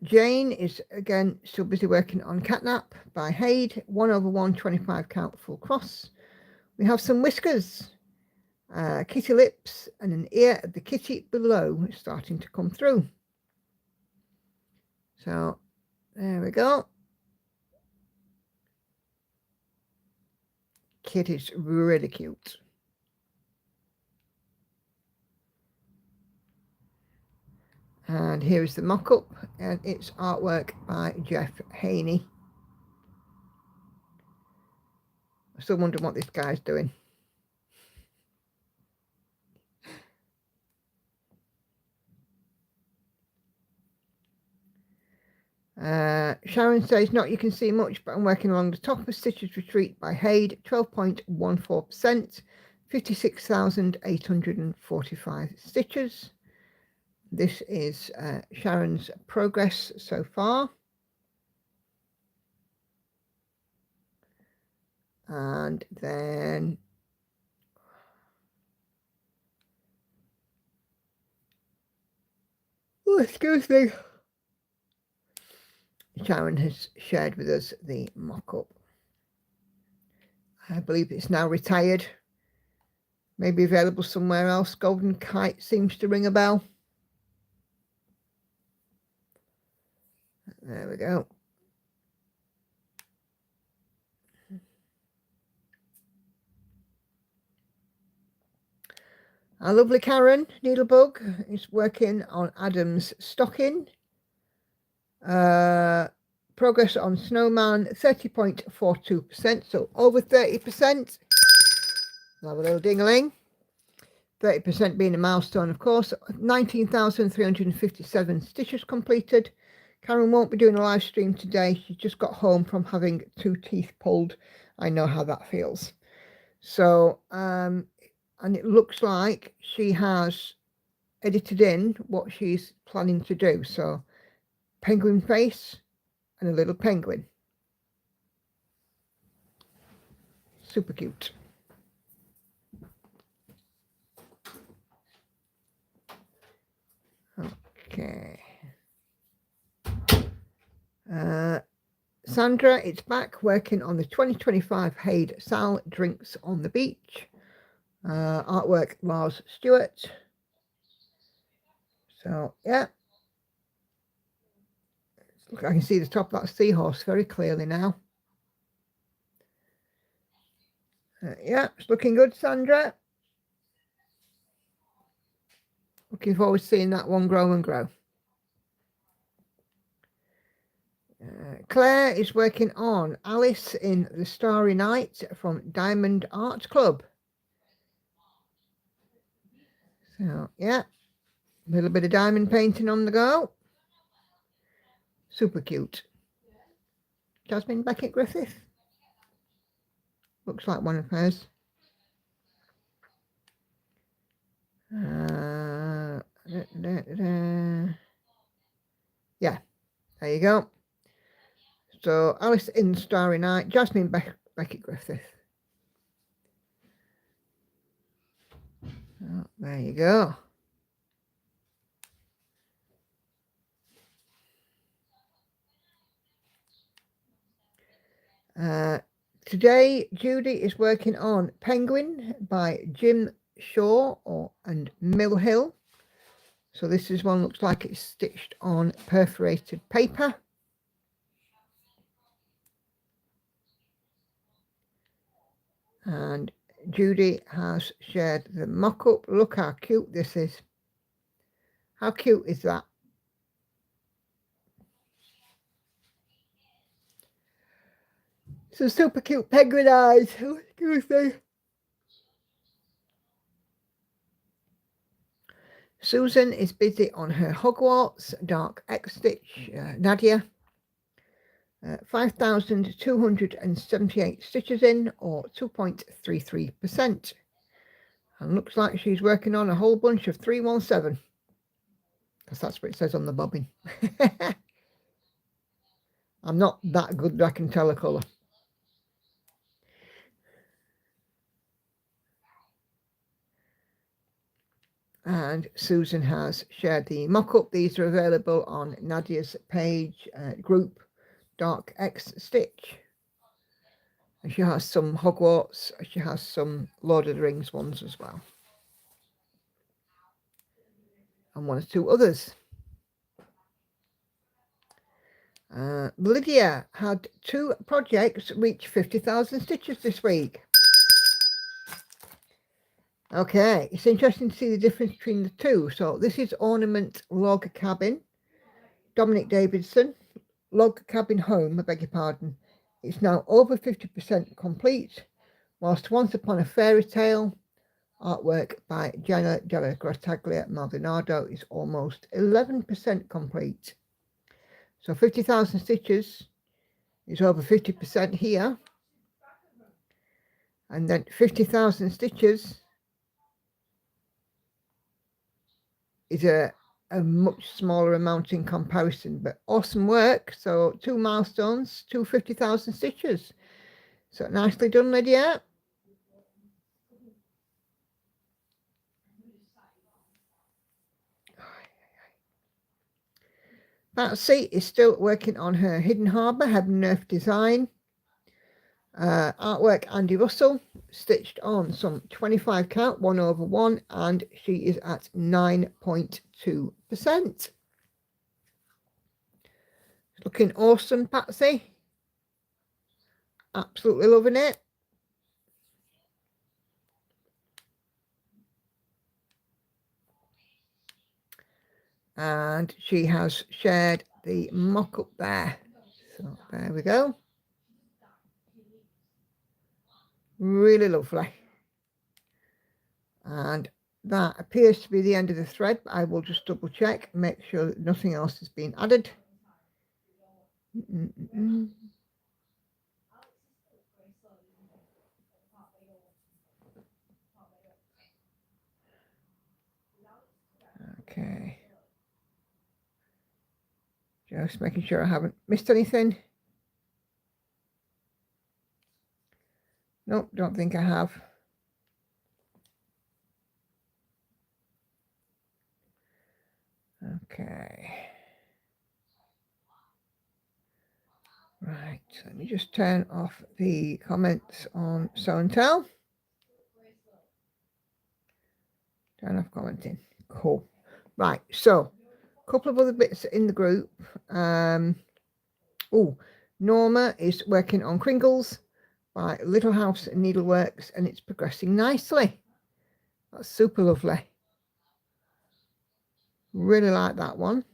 Jane is again still busy working on Catnap by Haid, 1/1 25 count full cross. We have some whiskers, kitty lips, and an ear at the kitty below is starting to come through. So there we go. Kitty's really cute. And here is the mock-up, and it's artwork by Jeff Haney. I still wonder what this guy's doing. Sharon says, not you can see much, but I'm working along the top of Stitches Retreat by Haid, 12.14%, 56,845 stitches. This is Sharon's progress so far. And then oh, excuse me. Sharon has shared with us the mock-up. I believe it's now retired. Maybe available somewhere else. Golden Kite seems to ring a bell. There we go. Our lovely Karen Needlebug is working on Adam's stocking. Progress on Snowman 30.42%, so over 30%. Have a little ding-a-ling. 30% being a milestone, of course. 19,357 stitches completed. Karen won't be doing a live stream today. She just got home from having 2 teeth pulled. I know how that feels. So, and it looks like she has edited in what she's planning to do. So, penguin face and a little penguin. Super cute. Okay. Sandra, it's back working on the 2025 Haid Sal Drinks on the Beach. Artwork Lars Stewart. So, yeah. Look, I can see the top of that seahorse very clearly now. Yeah, it's looking good, Sandra. Looking forward to seeing that one grow and grow. Claire is working on Alice in the Starry Night from Diamond Art Club. So, yeah, a little bit of diamond painting on the go. Super cute. Jasmine Beckett Griffith. Looks like one of hers. Yeah, there you go. So, Alice in the Starry Night, Jasmine Beckett Griffith. Oh, there you go. Today, Judy is working on Penguin by Jim Shaw and Mill Hill. So this is one looks like it's stitched on perforated paper. And Judy has shared the mock-up. Look how cute this is. How cute is that? Some super cute penguin eyes. Excuse me. Susan is busy on her Hogwarts Dark X stitch. Nadia. 5,278 stitches in, or 2.33%. And looks like she's working on a whole bunch of 317. Because that's what it says on the bobbin. I'm not that good that I can tell a colour. And Susan has shared the mock-up. These are available on Nadia's page, group Dark X Stitch. And she has some Hogwarts. She has some Lord of the Rings ones as well. And 1 or 2 others. Lydia had 2 projects reach 50,000 stitches this week. Okay, it's interesting to see the difference between the 2. So this is Ornament Log Cabin, Dominic Davidson, Log Cabin Home, I beg your pardon. It's now over 50% complete, whilst Once Upon a Fairy Tale, artwork by Jenna Della Grottaglia Maldonado, is almost 11% complete. So 50,000 stitches is over 50% here. And then 50,000 stitches is a much smaller amount in comparison, but awesome work. So 2 milestones, 50,000 stitches. So nicely done, Lydia. Patsy is still working on her Hidden Harbour Heaven and Earth design. Artwork Andy Russell, stitched on some 25 count 1/1, and she is at 9.2%. Looking awesome, Patsy. Absolutely loving it. And she has shared the mock-up there. So there we go. Really lovely. And that appears to be the end of the thread, but I will just double check, make sure that nothing else has been added. Okay. Just making sure I haven't missed anything. Nope, don't think I have. Okay. Right, let me just turn off the comments on Show and Tell. Turn off commenting. Cool. Right, so a couple of other bits in the group. Norma is working on Kringles by Little House Needleworks, and it's progressing nicely. That's super lovely. Really like that one.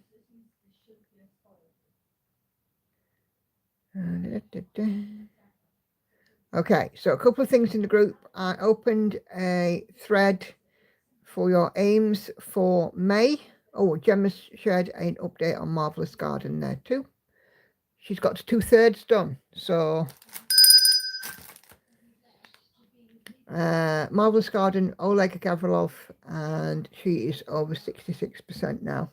Okay, so a couple of things in the group. I opened a thread for your aims for May. Oh, Gemma's shared an update on Marvelous Garden there too. She's got to 2/3 done. So Marvelous Garden, Oleg Gavrilov, and she is over 66% now.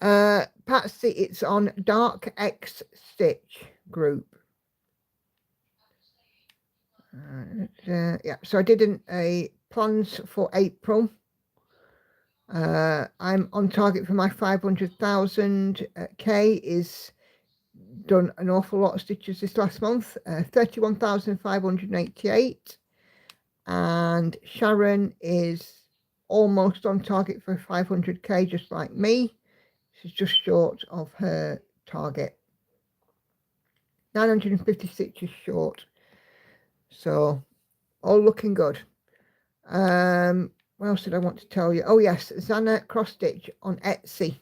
Patsy, it's on Dark X Stitch group. Yeah, so I did a plans for April. I'm on target for my 500,000. Kay is done an awful lot of stitches this last month, 31,588, and Sharon is almost on target for 500k, just like me. She's just short of her target. 950 stitches short. So all looking good. What else did I want to tell you? Oh yes, Zana cross stitch on Etsy.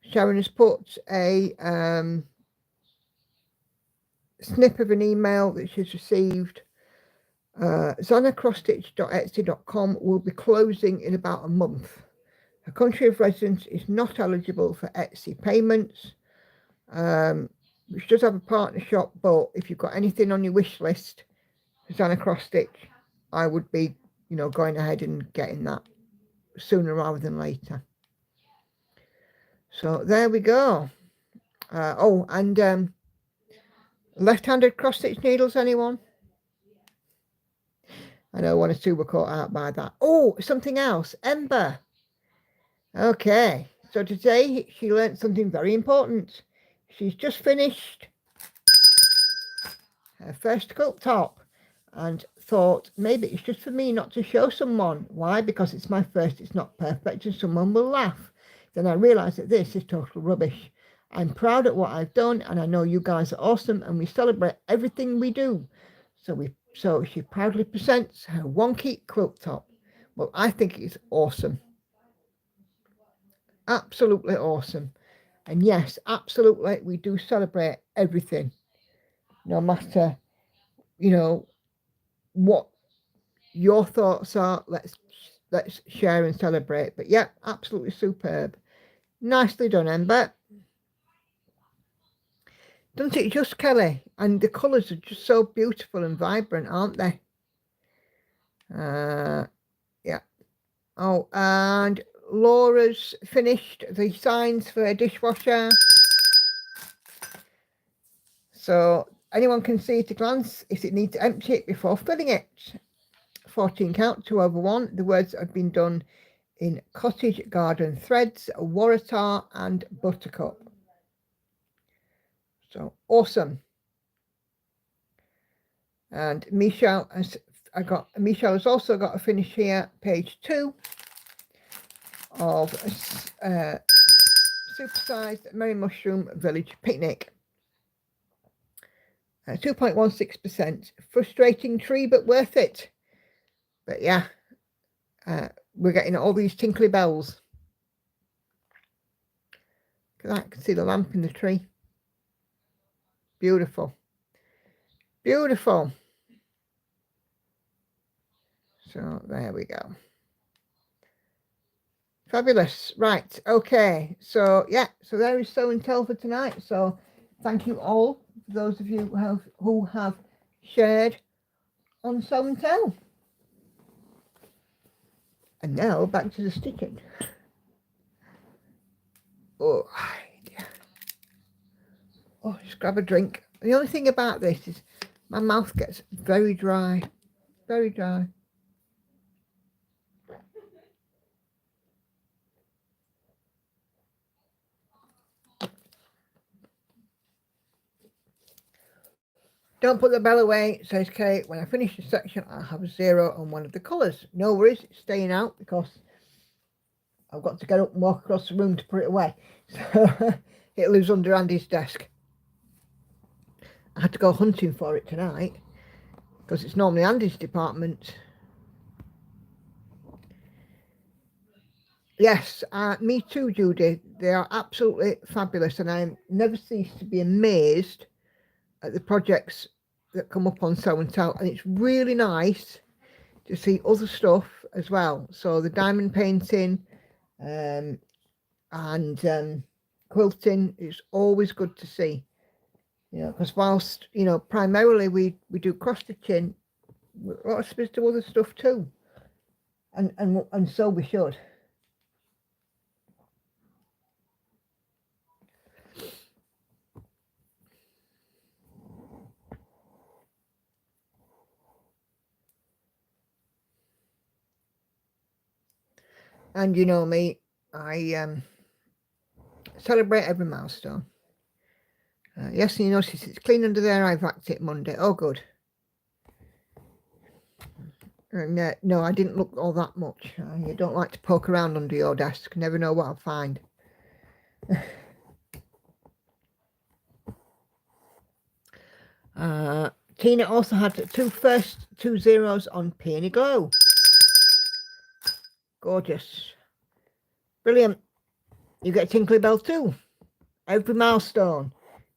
Sharon has put a snip of an email that she's received. zanacrossstitch.etsy.com will be closing in about a month. Her country of residence is not eligible for Etsy payments. She does have a partner shop, but if you've got anything on your wish list for Zana Cross Stitch, I would be, going ahead and getting that sooner rather than later. So there we go. And left-handed cross-stitch needles, anyone? I know one or two were caught out by that. Oh, something else. Ember. Okay, so today she learned something very important. She's just finished her first quilt top and thought maybe it's just for me not to show someone. Why? Because it's my first, it's not perfect, and someone will laugh. Then I realised that this is total rubbish. I'm proud at what I've done, and I know you guys are awesome, and we celebrate everything we do. So she proudly presents her wonky quilt top. Well, I think it's awesome. Absolutely awesome. And yes, absolutely, we do celebrate everything, no matter, what your thoughts are. Let's share and celebrate. But yeah, absolutely superb. Nicely done, Ember. Doesn't it just, Kelly? And the colours are just so beautiful and vibrant, aren't they? Yeah. Oh, and Laura's finished the signs for a dishwasher. So anyone can see at a glance if it needs to empty it before filling it. 14 count, 2/1. The words have been done in Cottage Garden Threads, Waratah and Buttercup. So awesome. And Michelle has also got a finish here, page 2 of Supersized Merry Mushroom Village Picnic. 2.16%. Frustrating tree, but worth it. But yeah, we're getting all these tinkly bells. Look at that, I can see the lamp in the tree. Beautiful. Beautiful. So there we go. Fabulous. Right. Okay. So yeah. So there is Show and Tell for tonight. So thank you all, those of you who have shared on Show and Tell. And now back to the stitching. Oh, yeah. Oh, just grab a drink. The only thing about this is my mouth gets very dry. Very dry. Don't put the bell away, says Kate. When I finish the section, I'll have a 0 on one of the colours. No worries, it's staying out because I've got to get up and walk across the room to put it away. So it lives under Andy's desk. I had to go hunting for it tonight because it's normally Andy's department. Yes, me too, Judy. They are absolutely fabulous, and I never cease to be amazed at the projects that come up on Show and Tell, and it's really nice to see other stuff as well. So the diamond painting and quilting is always good to see, you know, because whilst, you know, primarily we do cross stitching, we're also supposed to do other stuff too, and so we should. And you know me, I celebrate every milestone. Yes, you notice it's clean under there. I vaxed it Monday. Oh, good. And no, I didn't look all that much. You don't like to poke around under your desk. Never know what I'll find. Tina also had first two zeros on Peony Glow. Gorgeous. Brilliant. You get a tinkly bell too. Every milestone.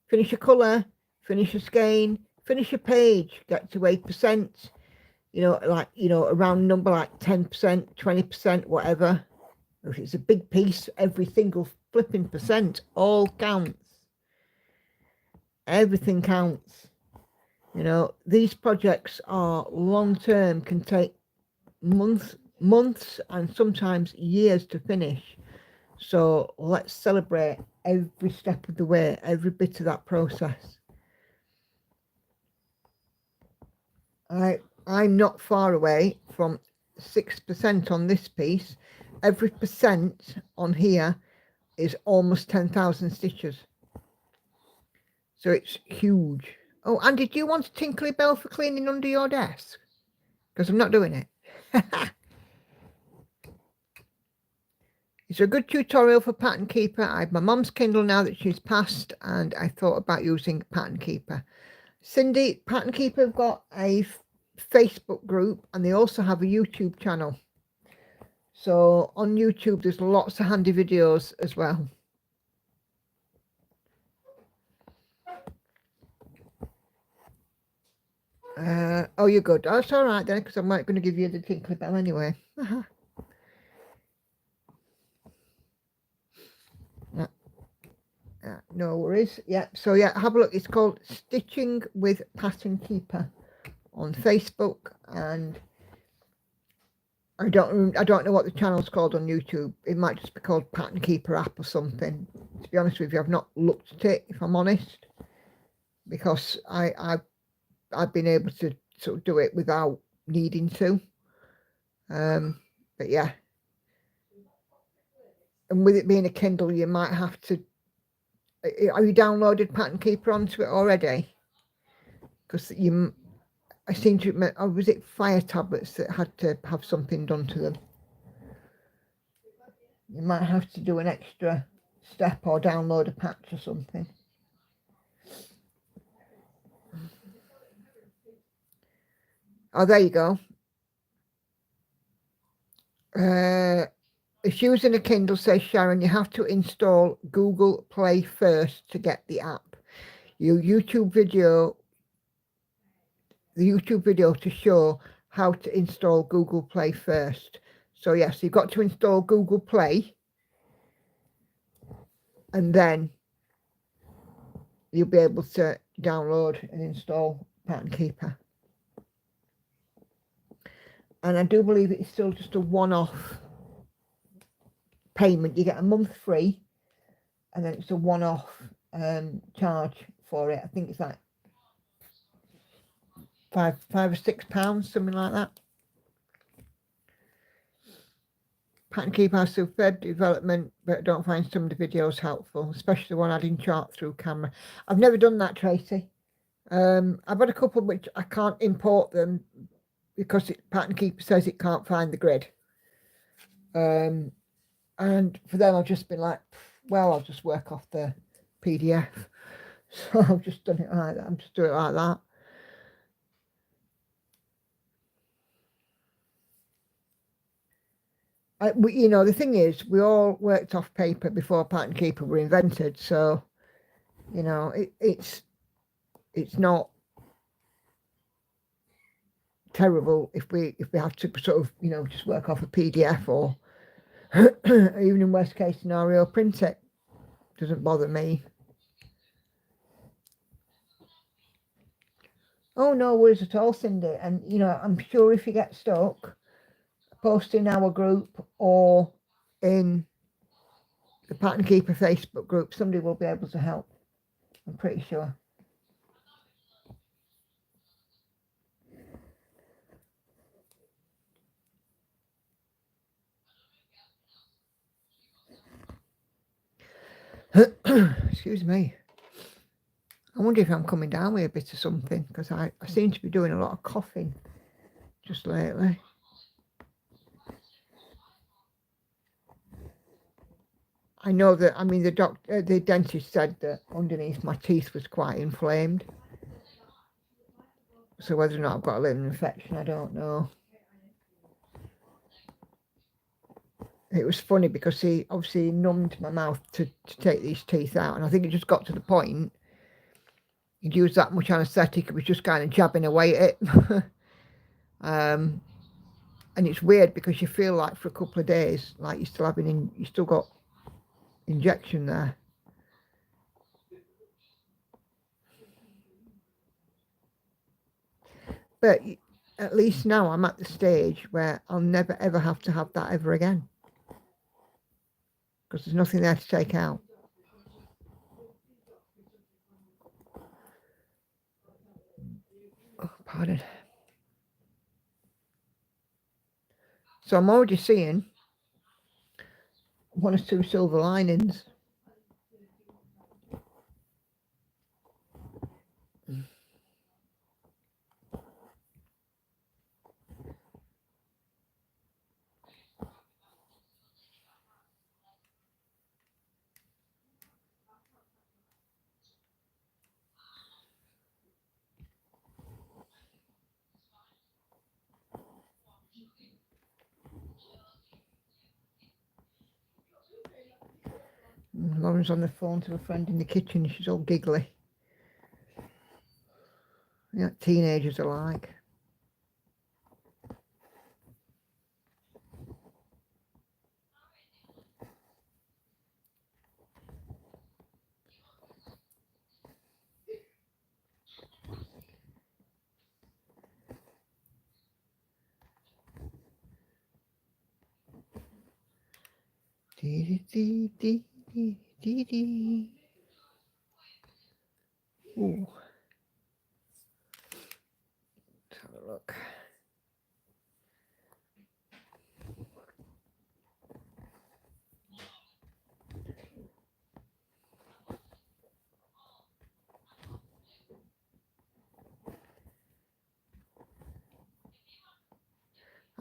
Finish a colour, finish a skein, finish a page, get to 8%. You know, like, you know, a round number like 10%, 20%, whatever. If it's a big piece, every single flipping percent all counts. Everything counts. You know, these projects are long-term, can take months and sometimes years to finish. So let's celebrate every step of the way, every bit of that process. I'm not far away from 6% on this piece. Every percent on here is almost 10,000 stitches. So it's huge. Oh, and did you want a tinkly bell for cleaning under your desk? Because I'm not doing it. It's a good tutorial for Pattern Keeper. I have my mum's Kindle now that she's passed, and I thought about using Pattern Keeper. Cindy, Pattern Keeper have got a Facebook group, and they also have a YouTube channel. So on YouTube, there's lots of handy videos as well. Oh, you're good. Oh, it's all right then, because I'm not going to give you the tinkly bell anyway. No worries. Yeah, so yeah, have a look. It's called Stitching with Pattern Keeper on Facebook, and I don't know what the channel's called on YouTube. It might just be called Pattern Keeper app or something. To be honest with you, I've not looked at it, if I'm honest, because I've been able to sort of do it without needing to. But yeah, and with it being a Kindle, you might have to Have you downloaded Pattern Keeper onto it already? Because I seem to, or was it Fire tablets that had to have something done to them? You might have to do an extra step or download a patch or something. Oh, there you go. If using a Kindle, says Sharon, you have to install Google Play first to get the app. The YouTube video to show how to install Google Play first. So yes, you've got to install Google Play, and then you'll be able to download and install Pattern Keeper. And I do believe it's still just a one-off payment. You get a month free, and then it's a one-off charge for it. I think it's like five or £6, something like that. Pattern Keeper has superb development, but I don't find some of the videos helpful, especially the one adding chart through camera. I've never done that, Tracy. I've had a couple which I can't import them because Pattern Keeper says it can't find the grid. And for them, I've just been like, well, I'll just work off the PDF. So I've just done it like that. I'm just doing it like that. You know, the thing is, we all worked off paper before Pattern Keeper were invented. So, you know, it's not terrible if we have to sort of, you know, just work off a PDF or even in worst case scenario print it. Doesn't bother me. Oh, no worries at all, Cindy. And you know, I'm sure if you get stuck, post in our group or in the Pattern Keeper Facebook group, somebody will be able to help. I'm pretty sure. Excuse me. I wonder if I'm coming down with a bit of something, because I seem to be doing a lot of coughing just lately. I know that, I mean, the dentist said that underneath my teeth was quite inflamed. So whether or not I've got a little infection, I don't know. It was funny because he obviously numbed my mouth to take these teeth out. And I think it just got to the point, he'd used that much anaesthetic, it was just kind of jabbing away at it. And it's weird because you feel like for a couple of days, like you're still you still got injection there. But at least now I'm at the stage where I'll never ever have to have that ever again, because there's nothing there to take out. Oh, pardon. So I'm already seeing one or two silver linings. Lauren's on the phone to a friend in the kitchen. She's all giggly. Yeah, teenagers are like. Dee dee dee dee dee dee. Ooh. Let's have a look.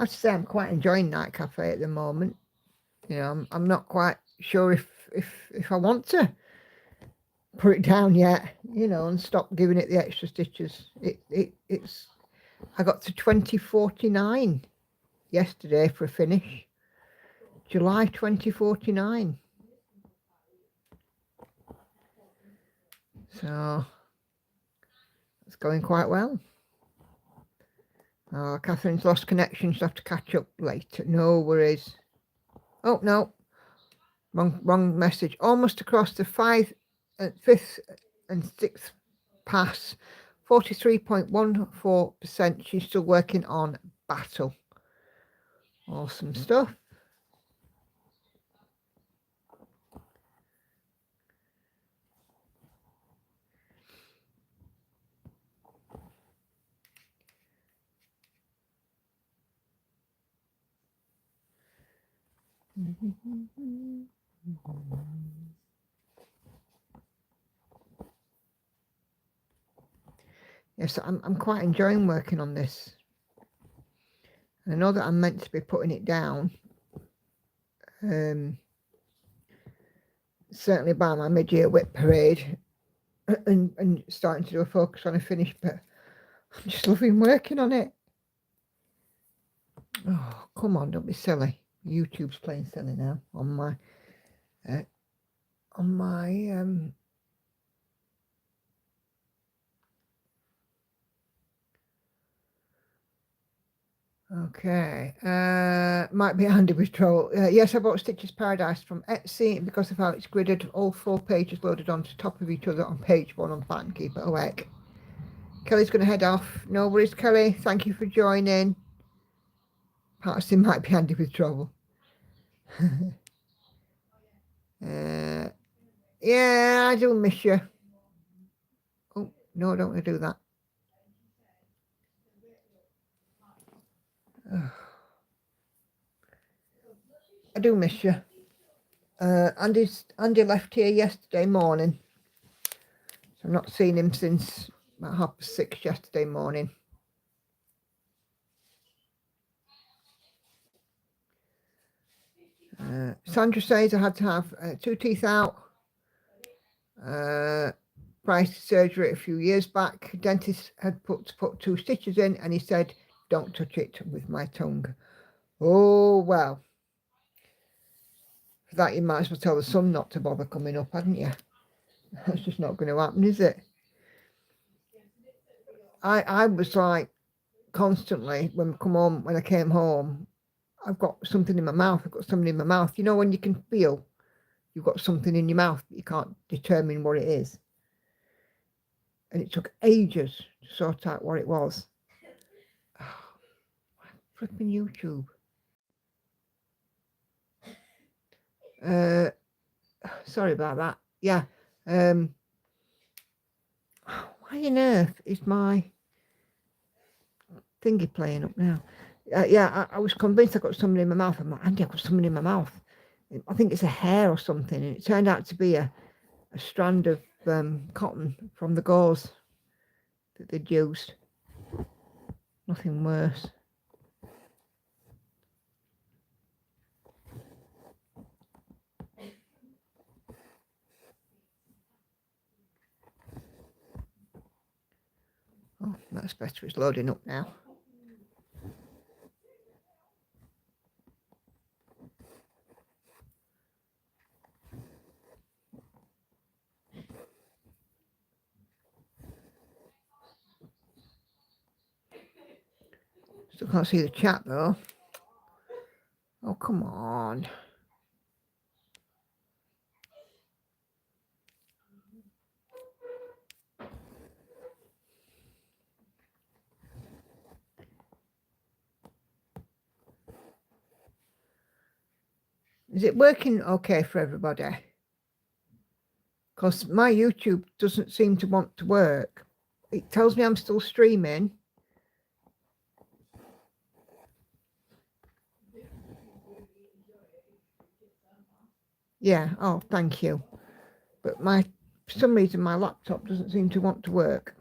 have to say I'm quite enjoying Night Cafe at the moment. You know, I'm not quite sure if I want to put it down yet, you know, and stop giving it the extra stitches. It's I got to 2049 yesterday for a finish. July 2049. So it's going quite well. Oh, Catherine's lost connection. She'll have to catch up later. No worries. Oh no, wrong message. Almost across the fifth and sixth pass. 43.14%. She's still working on battle. Awesome stuff. Yes, I'm quite enjoying working on this. I know that I'm meant to be putting it down. Certainly by my mid-year whip parade and starting to do a focus on a finish, but I'm just loving working on it. Oh, come on, don't be silly. YouTube's playing silly now on my okay, might be handy with trouble. Yes, I bought Stitches Paradise from Etsy because of how it's gridded, all 4 pages loaded onto top of each other on page 1 on Fat and Keep It Awake. Kelly's going to head off. No worries, Kelly. Thank you for joining. Patterson might be handy with trouble. Yeah, I do miss you. Oh, no, I don't want to do that. I do miss you. Andy left here yesterday morning. So I've not seen him since about 6:30 yesterday morning. Sandra says I had to have 2 teeth out. Prior to surgery a few years back, dentist had put 2 stitches in and he said, don't touch it with my tongue. Oh, well. For that, you might as well tell the sun not to bother coming up, hadn't you? That's just not going to happen, is it? I was like constantly when I came home, I've got something in my mouth. You know, when you can feel you've got something in your mouth, but you can't determine what it is. And it took ages to sort out what it was. Oh, flipping YouTube. Sorry about that. Yeah. Why on earth is my thingy playing up now? Yeah, I was convinced I got something in my mouth. I'm like, Andy, I've got something in my mouth. I think it's a hair or something. And it turned out to be a strand of cotton from the gauze that they'd used. Nothing worse. Oh, that's better. It's loading up now. Still can't see the chat though. Oh, come on. Is it working okay for everybody? Because my YouTube doesn't seem to want to work. It tells me I'm still streaming. Yeah, oh, thank you. But for some reason, my laptop doesn't seem to want to work.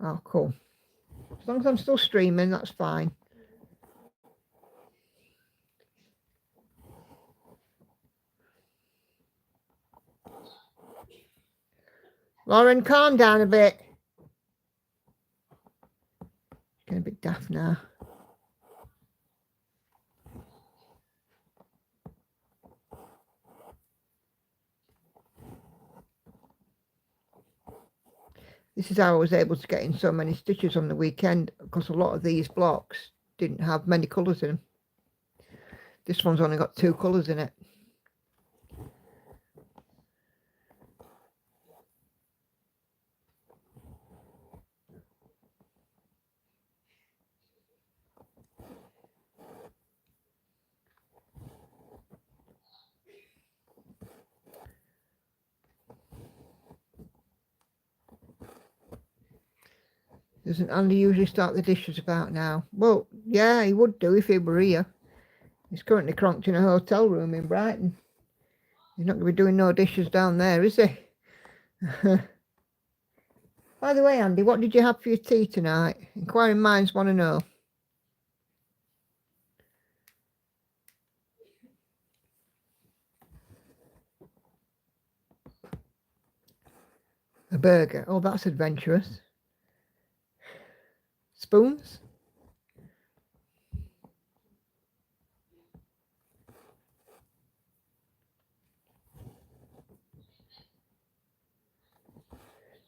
Oh, cool. As long as I'm still streaming, that's fine. Lauren, calm down a bit. Getting a bit daft now. This is how I was able to get in so many stitches on the weekend, because a lot of these blocks didn't have many colours in them. This one's only got 2 colours in it. Doesn't Andy usually start the dishes about now? Well, yeah, he would do if he were here. He's currently cronked in a hotel room in Brighton. He's not going to be doing no dishes down there, is he? By the way, Andy, what did you have for your tea tonight? Inquiring minds want to know. A burger. Oh, that's adventurous. Spoons?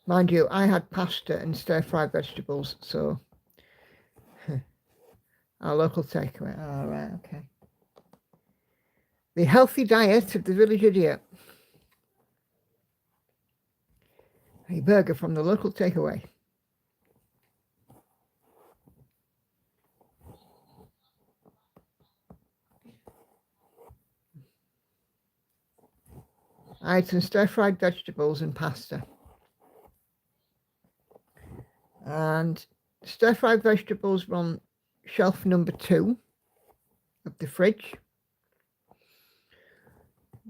Mind you, I had pasta and stir-fried vegetables, so our local takeaway. All right, okay. The healthy diet of the village idiot. A burger from the local takeaway. I had some stir-fried vegetables and pasta. And stir-fried vegetables were on shelf number 2 of the fridge.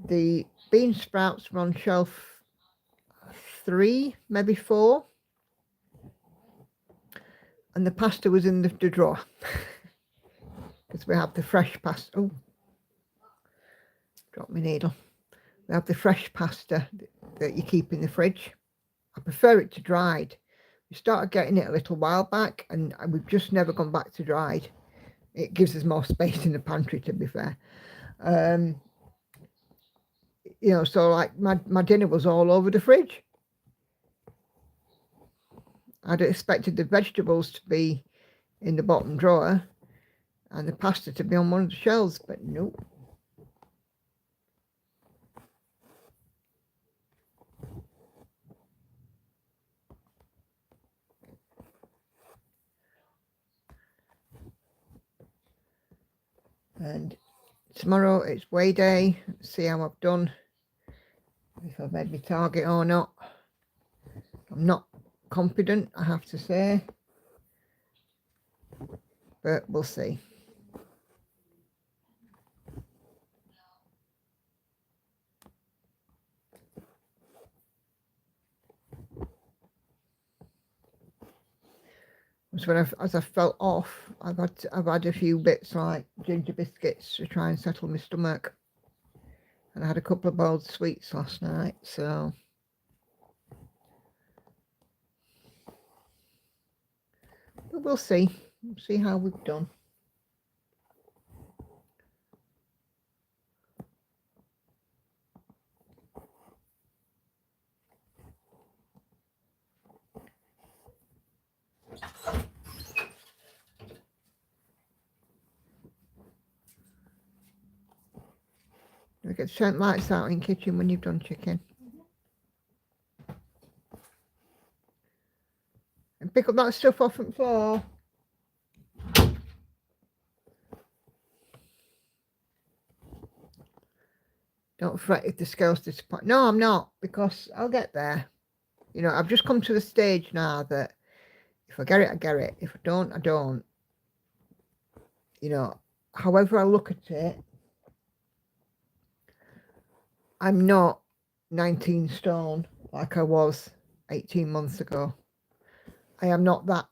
The bean sprouts were on shelf 3, maybe 4. And the pasta was in the drawer. Because we have the fresh pasta. Oh, dropped my needle. We have the fresh pasta that you keep in the fridge. I prefer it to dried. We started getting it a little while back, and we've just never gone back to dried. It gives us more space in the pantry, to be fair. You know, so like my dinner was all over the fridge. I'd expected the vegetables to be in the bottom drawer and the pasta to be on one of the shelves, but nope. And tomorrow it's weigh day. See how I've done, if I've made my target or not. I'm not confident, I have to say, but we'll see. So as I felt off, I've had a few bits like ginger biscuits to try and settle my stomach, and I had a couple of boiled sweets last night, so but we'll see how we've done. We get turn lights out in kitchen when you've done chicken. And pick up that stuff off the floor. Don't fret if the scales disappoint. No, I'm not, because I'll get there. You know, I've just come to the stage now that if I get it, I get it. If I don't, I don't. You know, however I look at it, I'm not 19 stone like I was 18 months ago. I am not that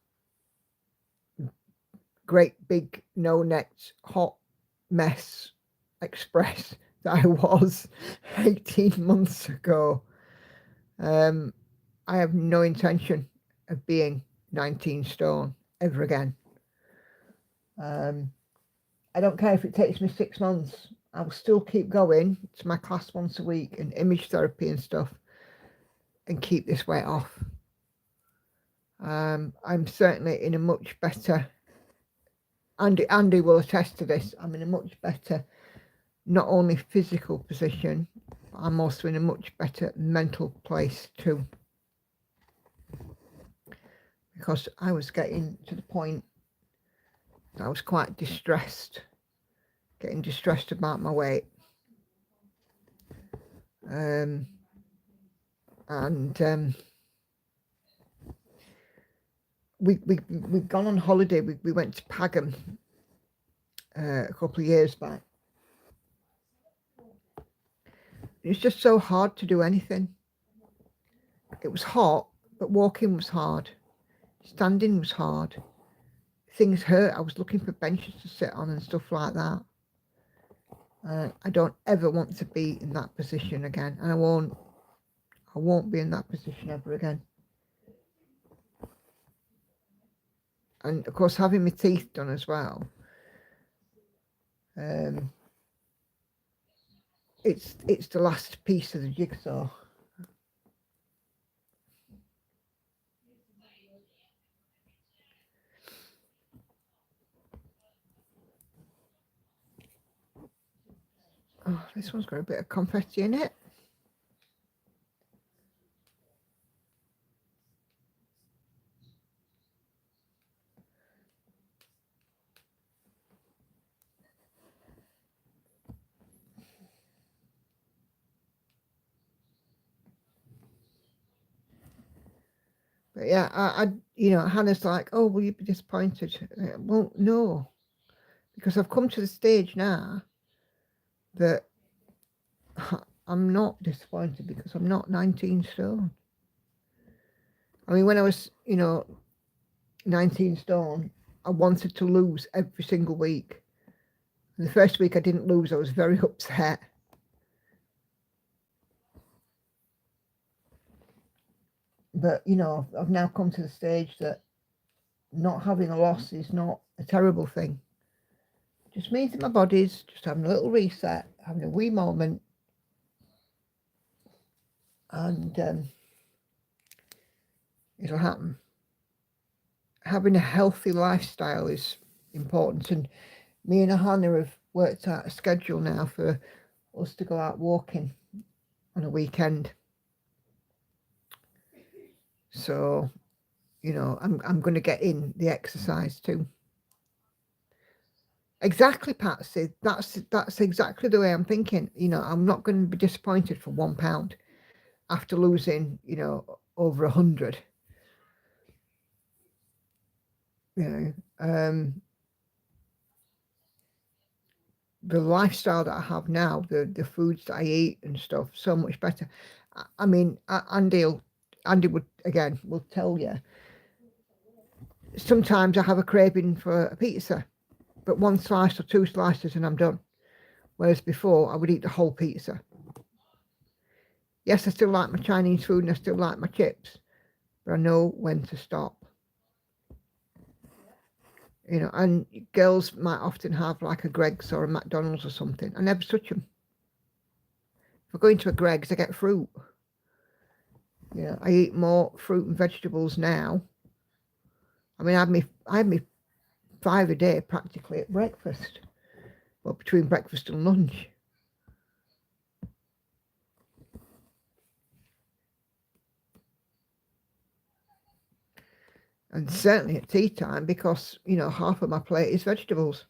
great big no-net hot mess express that I was 18 months ago. I have no intention of being 19 stone ever again. I don't care if it takes me 6 months. I will still keep going to my class once a week and image therapy and stuff and keep this weight off. I'm certainly in a much better, Andy will attest to this, I'm in a much better, not only physical position, but I'm also in a much better mental place too. Because I was getting to the point that I was quite distressed, getting distressed about my weight. We've gone on holiday. We went to Pagham a couple of years back. It's just so hard to do anything. It was hot, but walking was hard. Standing was hard. Things hurt. I was looking for benches to sit on and stuff like that. I don't ever want to be in that position again, and I won't be in that position ever again. And of course, having my teeth done as well. It's the last piece of the jigsaw. Oh, this one's got a bit of confetti in it. But yeah, I Hannah's like, oh, will you be disappointed? Well, no, because I've come to the stage now that I'm not disappointed because I'm not 19 stone. I mean, when I was, 19 stone, I wanted to lose every single week. And the first week I didn't lose, I was very upset. But, I've now come to the stage that not having a loss is not a terrible thing. It just means that my body's just having a little reset, having a wee moment. And it'll happen. Having a healthy lifestyle is important. And me and Hannah have worked out a schedule now for us to go out walking on a weekend. So, I'm going to get in the exercise too. Exactly, Patsy. That's exactly the way I'm thinking. I'm not going to be disappointed for £1 after losing, over 100. The lifestyle that I have now, the foods that I eat and stuff, so much better. I mean, Andy will tell you. Sometimes I have a craving for a pizza, but 1 slice or 2 slices and I'm done. Whereas before, I would eat the whole pizza. Yes, I still like my Chinese food and I still like my chips, but I know when to stop. And girls might often have like a Greggs or a McDonald's or something. I never touch them. If I go into a Greggs, I get fruit. I eat more fruit and vegetables now. I mean, I have me 5 a day practically at breakfast. Well, between breakfast and lunch. And certainly at tea time, because, half of my plate is vegetables.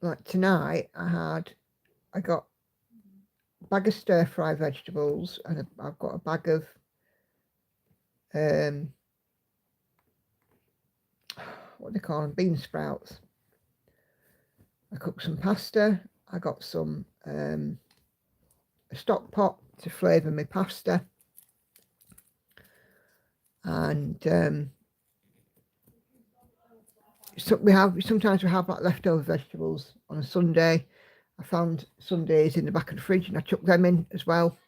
Like tonight, I got a bag of stir-fry vegetables, and I've got a bag of what do they call them, bean sprouts. I cooked some pasta. I got some a stock pot to flavour my pasta. And so sometimes we have like leftover vegetables on a Sunday. I found Sundays in the back of the fridge and I chucked them in as well.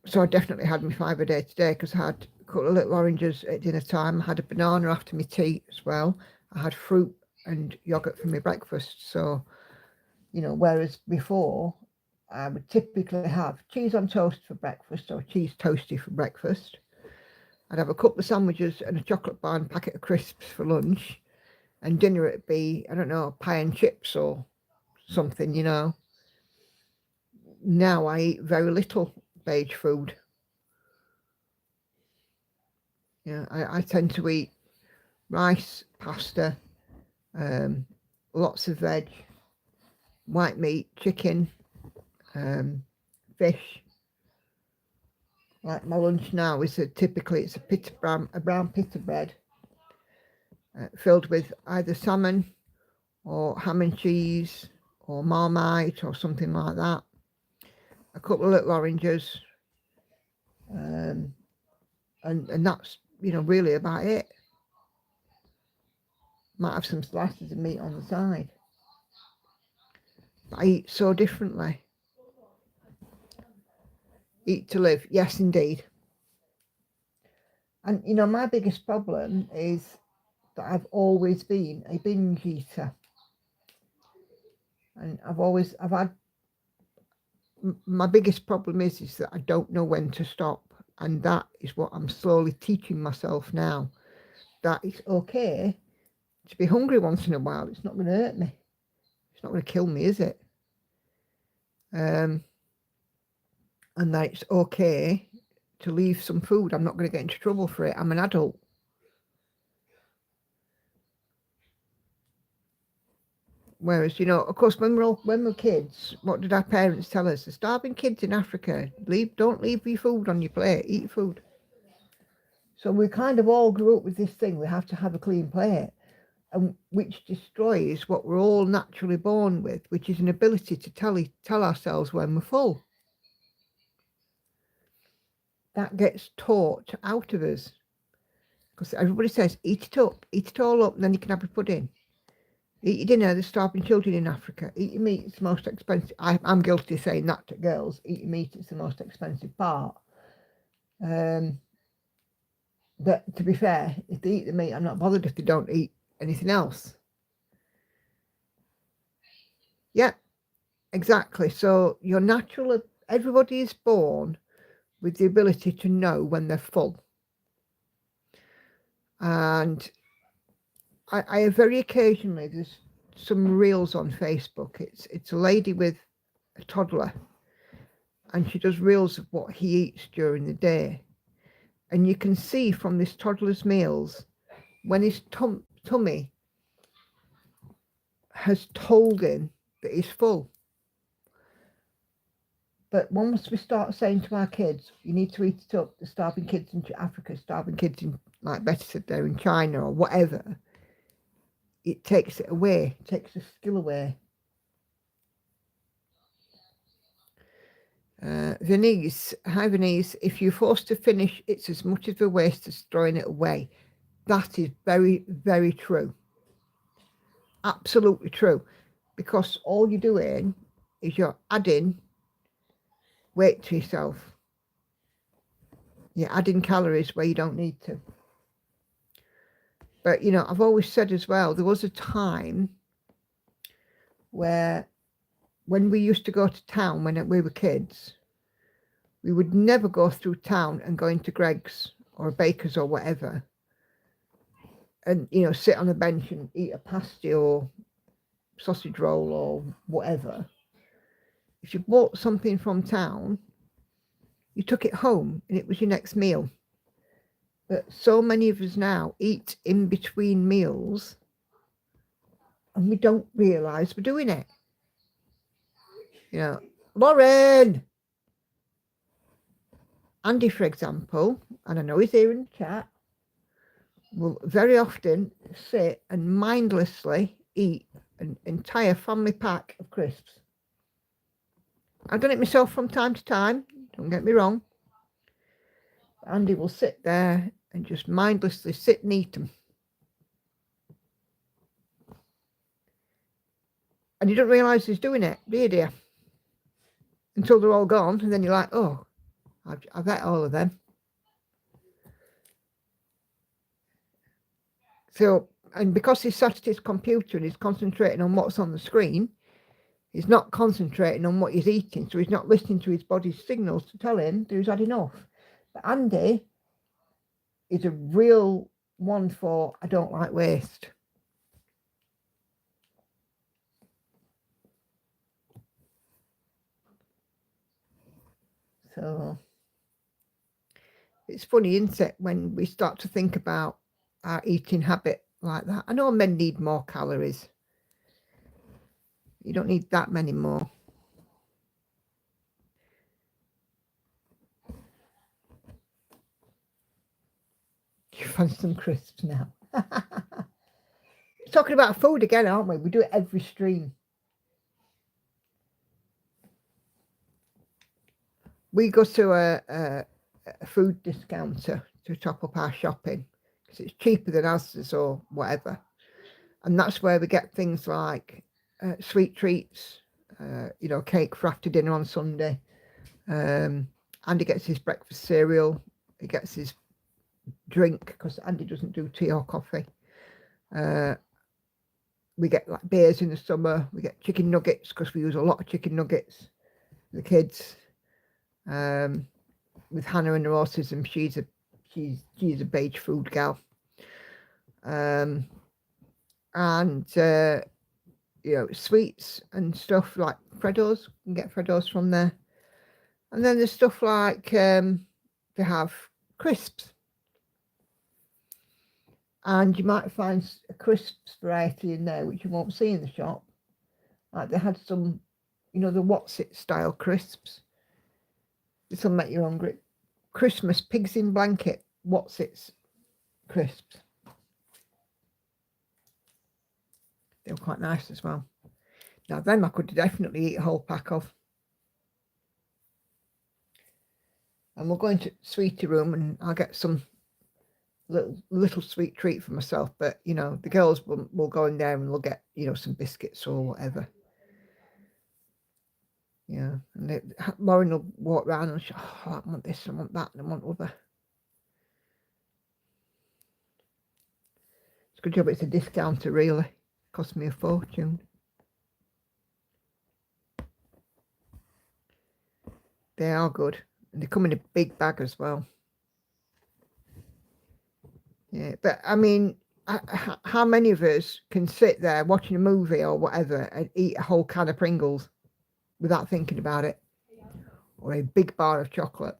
So I definitely had my 5 a day today because I had a couple of little oranges at dinner time. I had a banana after my tea as well. I had fruit and yogurt for my breakfast. So, you know, whereas before I would typically have cheese on toast for breakfast or cheese toasty for breakfast. I'd have a couple of sandwiches and a chocolate bar and a packet of crisps for lunch. And dinner it'd be, I don't know, pie and chips or something, you know. Now I eat very little beige food. Yeah, I tend to eat rice, pasta, lots of veg, white meat, chicken, fish. Like my lunch now is typically it's a brown pita bread filled with either salmon or ham and cheese or marmite or something like that. A couple of little oranges, and that's, you know, really about it. Might have some slices of meat on the side. But I eat so differently. Eat to live, yes indeed. And you know, my biggest problem is that I've always been a binge eater. And I've had, my biggest problem is that I don't know when to stop. And that is what I'm slowly teaching myself now. That it's okay to be hungry once in a while. It's not going to hurt me. It's not going to kill me, is it? And that it's okay to leave some food. I'm not going to get into trouble for it. I'm an adult. Whereas, you know, of course, when we're kids, what did our parents tell us? The starving kids in Africa, don't leave your food on your plate, eat food. So we kind of all grew up with this thing, we have to have a clean plate, and which destroys what we're all naturally born with, which is an ability to tell ourselves when we're full. That gets taught out of us. Because everybody says, eat it all up, and then you can have a pudding. Eat your dinner, there's starving children in Africa. Eat your meat, it's the most expensive. I'm guilty of saying that to girls. Eat your meat, it's the most expensive part. But to be fair, if they eat the meat, I'm not bothered if they don't eat anything else. Yeah, exactly. So your natural, everybody is born with the ability to know when they're full. And I very occasionally, there's some reels on Facebook. It's a lady with a toddler, and she does reels of what he eats during the day. And you can see from this toddler's meals when his tummy has told him that he's full. But once we start saying to our kids, you need to eat it up, the starving kids in Africa, starving kids in, like Betty said, there in China or whatever, it takes it away, it takes the skill away. Venice, hi Venice, if you're forced to finish, it's as much of a waste as throwing it away. That is very, very true. Absolutely true. Because all you're doing is you're adding weight to yourself. You're adding calories where you don't need to. But, you know, I've always said as well, there was a time where when we used to go to town when we were kids, we would never go through town and go into Greggs or a Baker's or whatever and, you know, sit on a bench and eat a pasty or sausage roll or whatever. If you bought something from town, you took it home and it was your next meal. But so many of us now eat in between meals and we don't realise we're doing it. You know, Lauren! Andy, for example, and I know he's here in the chat, will very often sit and mindlessly eat an entire family pack of crisps. I've done it myself from time to time, don't get me wrong. Andy will sit there and just mindlessly sit and eat them. And you don't realise he's doing it, do you, dear? Until they're all gone, and then you're like, oh, I've ate all of them. So, and because he's sat at his computer and he's concentrating on what's on the screen, he's not concentrating on what he's eating, so he's not listening to his body's signals to tell him that he's had enough. But Andy is a real one for, I don't like waste. So it's funny, isn't it, when we start to think about our eating habit like that. I know men need more calories. You don't need that many more. You find some crisps now. Talking about food again, aren't we? We do it every stream. We go to a food discounter to top up our shopping because it's cheaper than Asda's or whatever. And that's where we get things like sweet treats, you know, cake for after dinner on Sunday. Andy gets his breakfast cereal. He gets his drink because Andy doesn't do tea or coffee. We get like beers in the summer. We get chicken nuggets because we use a lot of chicken nuggets. The kids, with Hannah and her autism, she's a beige food gal. And you know, sweets and stuff like Freddos. You can get Freddos from there. And then there's stuff like they have crisps. And you might find a crisps variety in there which you won't see in the shop. Like they had some, you know, the What's It style crisps. This will make you hungry. Christmas pigs in blanket What's It's crisps. They were quite nice as well. Now them I could definitely eat a whole pack of. And we'll go into Sweetie Room and I'll get some little sweet treat for myself. But, you know, the girls will go in there and we'll get, you know, some biscuits or whatever. Yeah. And Lauren will walk around and she'll, oh, I want this, I want that, and I want other. It's a good job it's a discounter, really. Cost me a fortune. They are good. And they come in a big bag as well. Yeah, but I mean, how many of us can sit there watching a movie or whatever and eat a whole can of Pringles without thinking about it? Or a big bar of chocolate?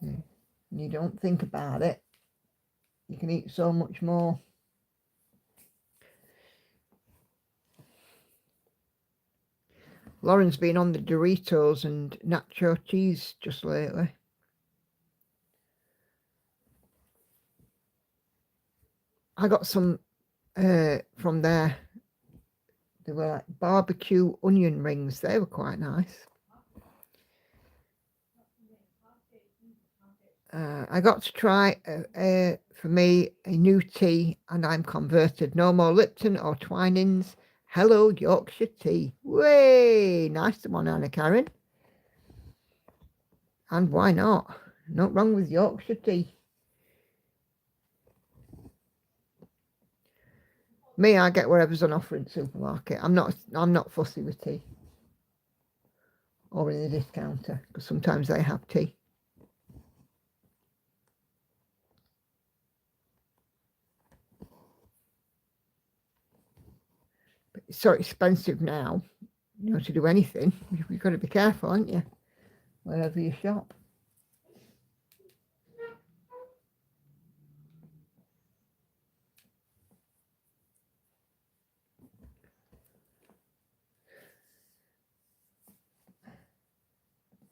Yeah. And you don't think about it. You can eat so much more. Lauren's been on the Doritos and nacho cheese just lately. I got some from there. They were like barbecue onion rings. They were quite nice. I got to try, for me, a new tea, and I'm converted. No more Lipton or Twinings. Hello, Yorkshire tea. Way! Nice one, Anna Karen. And why not? Not wrong with Yorkshire tea. Me, I get whatever's on offer in the supermarket. I'm not fussy with tea. Or in the discounter, because sometimes they have tea. But it's so expensive now, you know, to do anything. You've got to be careful, haven't you? Wherever you shop.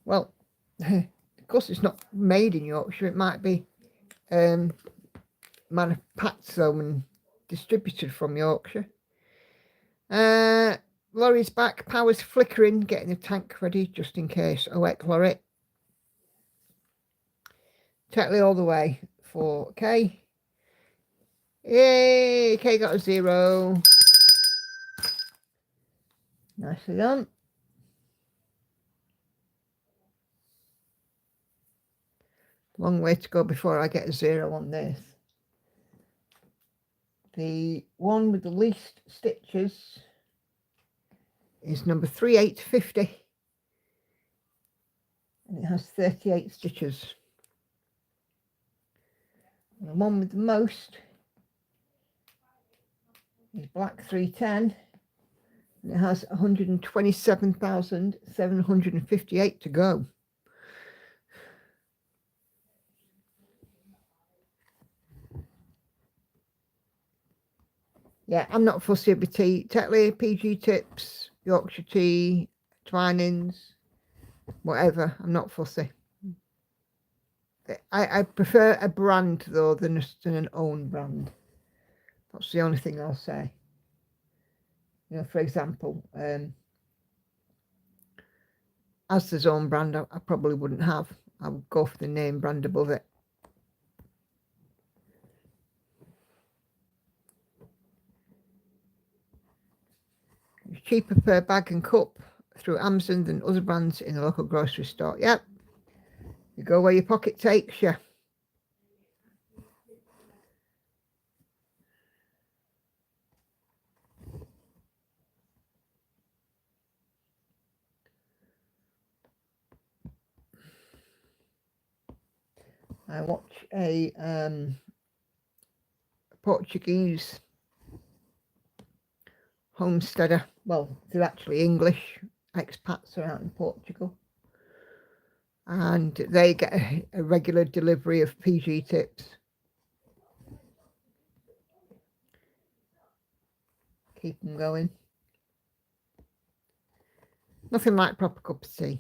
Well, of course it's not made in Yorkshire. It might be manufactured and distributed from Yorkshire. Laurie's back, power's flickering, getting the tank ready just in case. Oh, heck, Laurie. Tetley all the way for K. Yay! K got a 0. Nicely done. Long way to go before I get a 0 on this. The one with the least stitches is number 3850. And it has 38 stitches. And the one with the most is black 310. And it has 127,758 to go. Yeah, I'm not fussy with tea. Tetley, PG tips, Yorkshire tea, Twinings, whatever. I'm not fussy. I prefer a brand though than an own brand. That's the only thing I'll say. You know, for example, Asda's own brand I probably wouldn't have. I would go for the name brand above it. It's cheaper per bag and cup through Amazon than other brands in the local grocery store. Yep. You go where your pocket takes you. I watch a Portuguese homesteader. Well, they're actually English. Expats are out in Portugal. And they get a regular delivery of PG tips. Keep them going. Nothing like proper cup of tea.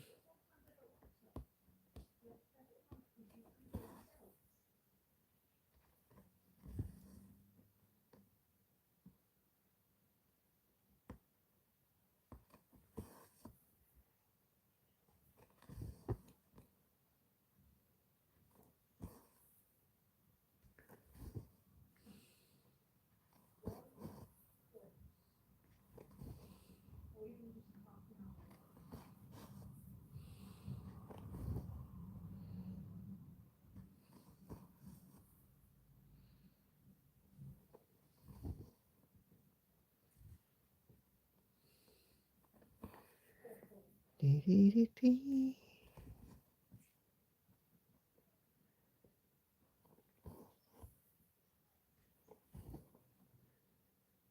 Dee, dee, dee, dee.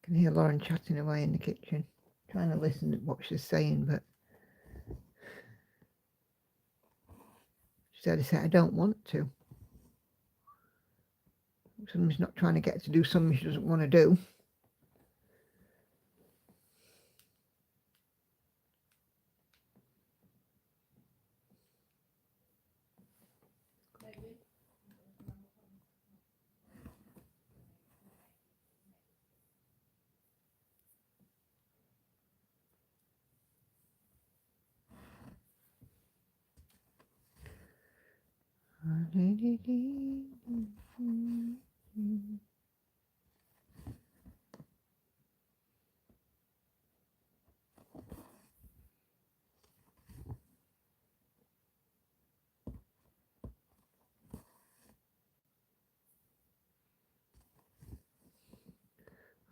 Can hear Lauren chatting away in the kitchen, trying to listen to what she's saying, but she said, I don't want to. Somebody's not trying to get her to do something she doesn't want to do.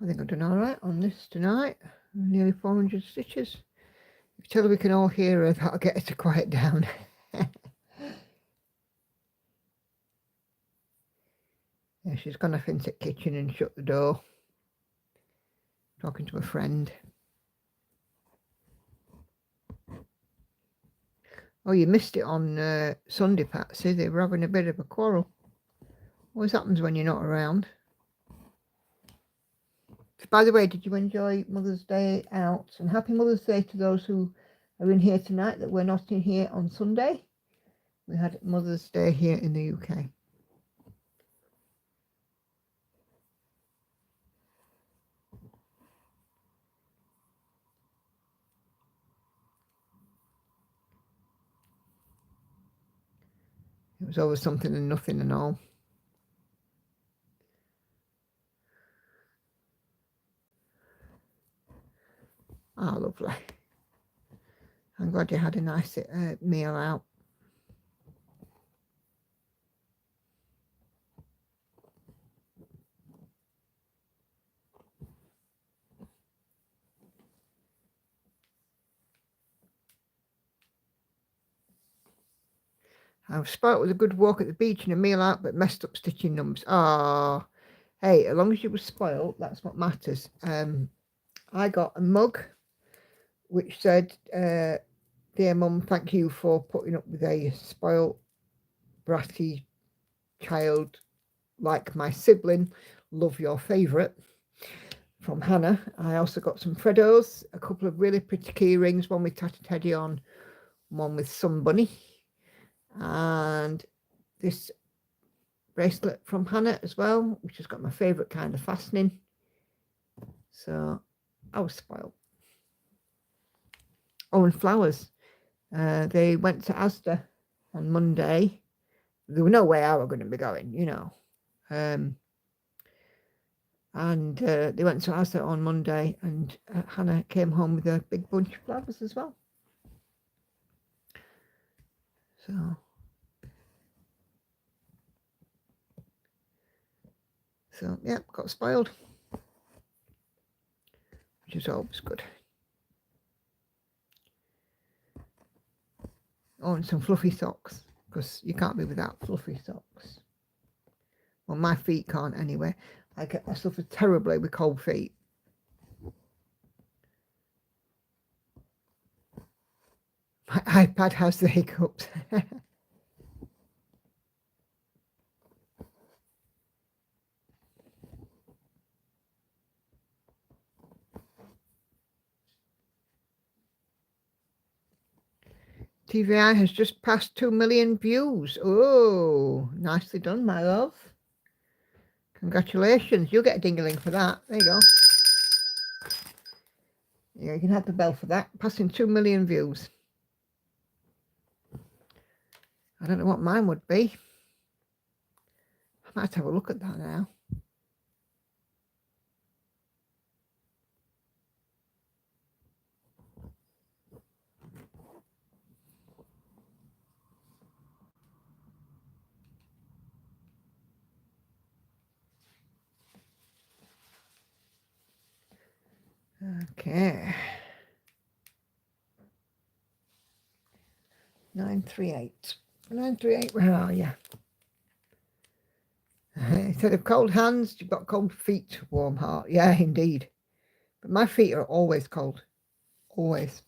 I think I've done all right on this tonight. Nearly 400 stitches. If you tell her we can all hear her, that'll get her to quiet down. Yeah, she's gone off into the kitchen and shut the door. Talking to a friend. Oh, you missed it on Sunday, Patsy. They were having a bit of a quarrel. Always happens when you're not around. By the way, did you enjoy Mother's Day out? And happy Mother's Day to those who are in here tonight that were not in here on Sunday. We had Mother's Day here in the UK. It was always something and nothing and all. Oh, lovely. I'm glad you had a nice meal out. I was spoilt with a good walk at the beach and a meal out, but messed up stitching numbers. Oh, hey, as long as you were spoilt, that's what matters. I got a mug which said, "Dear Mum, thank you for putting up with a spoilt, bratty child like my sibling. Love, your favourite." From Hannah. I also got some Freddos, a couple of really pretty key rings, one with Tata Teddy on, one with Sun Bunny, and this bracelet from Hannah as well, which has got my favourite kind of fastening. So I was spoiled. Oh, and flowers. They went to Asda on Monday. There was no way I was going to be going, you know. And they went to Asda on Monday, and Hannah came home with a big bunch of flowers as well. So yeah, got spoiled, which is always good. Oh, and some fluffy socks, because you can't be without fluffy socks. Well, my feet can't anyway. I suffer terribly with cold feet. My iPad has the hiccups. TVI has just passed 2 million views. Oh, nicely done, my love. Congratulations. You'll get a ding-a-ling for that. There you go. Yeah, you can have the bell for that. Passing 2 million views. I don't know what mine would be. I might have a look at that now. Okay. 938. 938, where are you? Instead of cold hands, you've got cold feet, warm heart. Yeah, indeed. But my feet are always cold. Always.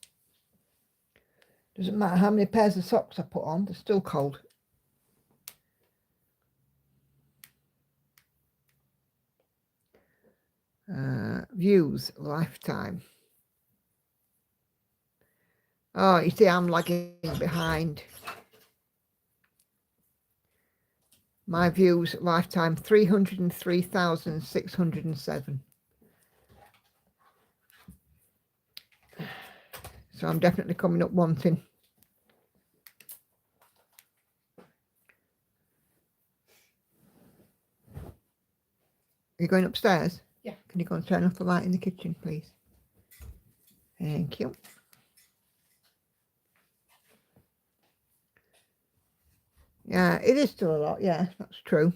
Doesn't matter how many pairs of socks I put on, they're still cold. Views, lifetime. Oh, you see, I'm lagging behind. My views, lifetime, 303,607. So I'm definitely coming up wanting. Are you going upstairs? Yeah. Can you go and turn off the light in the kitchen, please? Thank you. Yeah, it is still a lot. Yeah, that's true.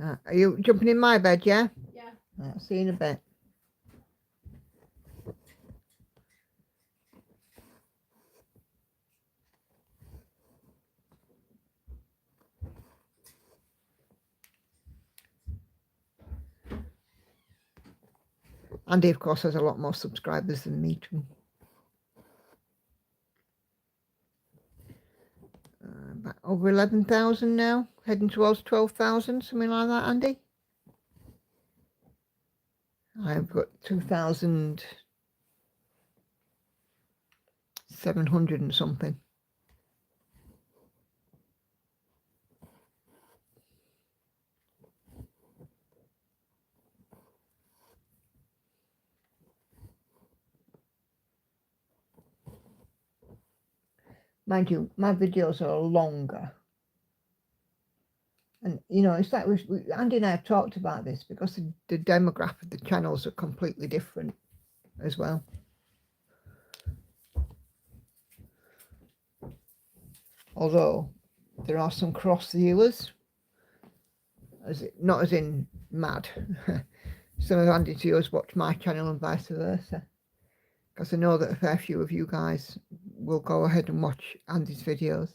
Are you jumping in my bed, yeah? Yeah. I'll see you in a bit. Andy, of course, has a lot more subscribers than me, too. About over 11,000 now, heading towards 12,000, something like that, Andy. I've got 2,700 and something. Mind you, my videos are longer. And, you know, it's like Andy and I have talked about this because the demographic of the channels are completely different as well. Although there are some cross viewers, not as in mad. Some of Andy's viewers watch my channel and vice versa. Because I know that a fair few of you guys will go ahead and watch Andy's videos.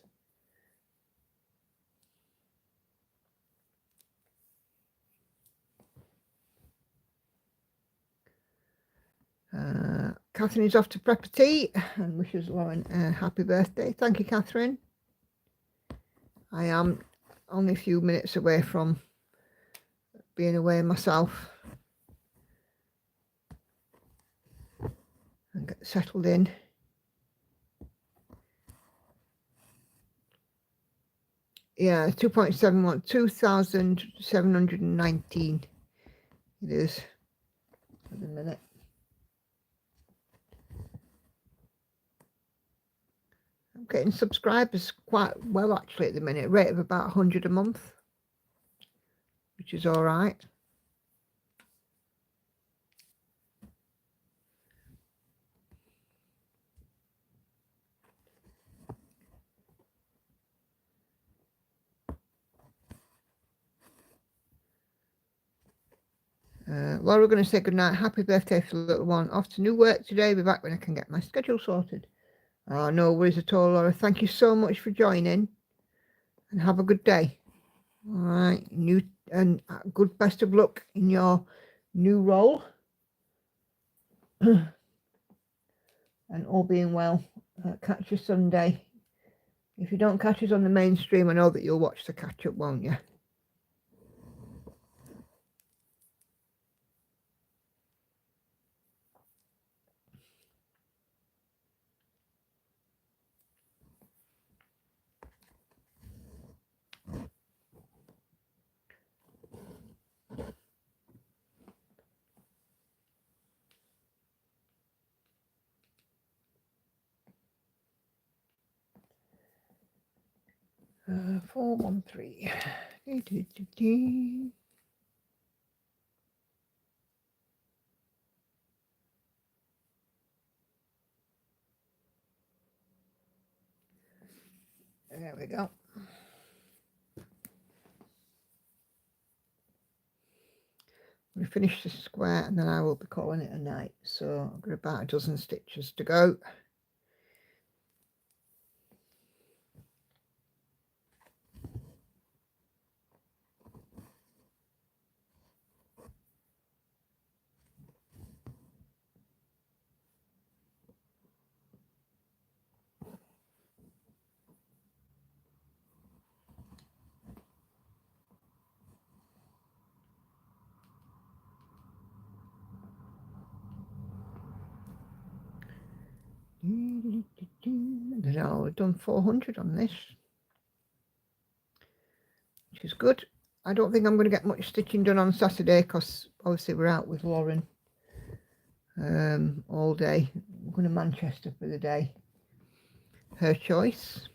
Catherine is off to prep a tea and wishes Lauren a happy birthday. Thank you, Catherine. I am only a few minutes away from being away myself and get settled in. Yeah, 2.71, 2,719 it is at the minute. I'm getting subscribers quite well actually at the minute, rate of about 100 a month, which is all right. Well, we're going to say goodnight. Happy birthday for the little one. Off to new work today. Be back when I can get my schedule sorted. No worries at all, Laura. Thank you so much for joining and have a good day. All right. Good best of luck in your new role. And all being well, catch you Sunday. If you don't catch us on the main stream, I know that you'll watch the catch up, won't you? Uh, 413. There we go. We finish the square and then I will be calling it a night. So I've got about a dozen stitches to go. Now we've done 400 on this, which is good. I don't think I'm going to get much stitching done on Saturday because obviously we're out with Lauren all day. We're going to Manchester for the day. Her choice.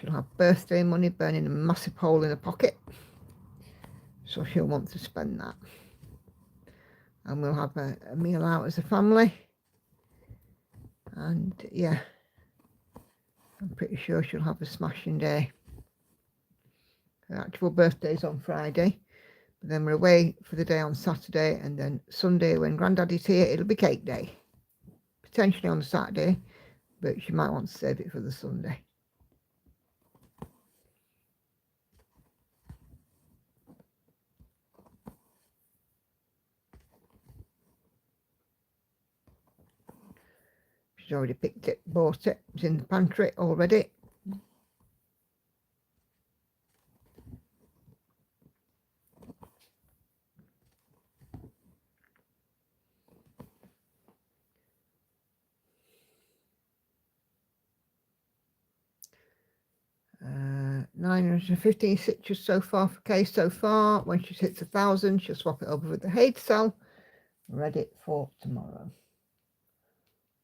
She'll have birthday money burning a massive hole in her pocket, so she'll want to spend that. And we'll have a meal out as a family. And yeah, I'm pretty sure she'll have a smashing day. Her actual birthday's on Friday, but then we're away for the day on Saturday, and then Sunday when Granddaddy's here, it'll be cake day. Potentially on Saturday, but she might want to save it for the Sunday. She's already picked it, bought it, it's in the pantry already. Uh, 915 stitches so far for Kay so far. When she hits 1,000, she'll swap it over with the Haid cell. Ready for tomorrow.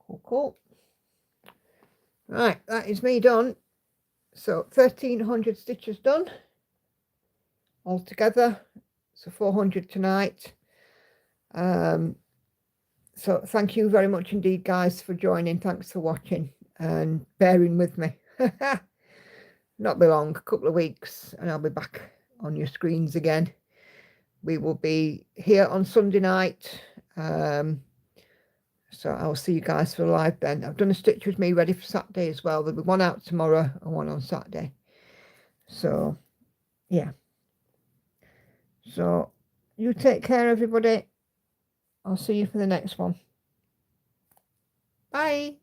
Cool, cool. Right, that is me done. So 1,300 stitches done altogether. So 400 tonight. So thank you very much indeed, guys, for joining. Thanks for watching and bearing with me. Not be long, a couple of weeks, and I'll be back on your screens again. We will be here on Sunday night. So I'll see you guys for live then. I've done a stitch with me ready for Saturday as well. There'll be one out tomorrow and one on Saturday. So, yeah. So, you take care, everybody. I'll see you for the next one. Bye.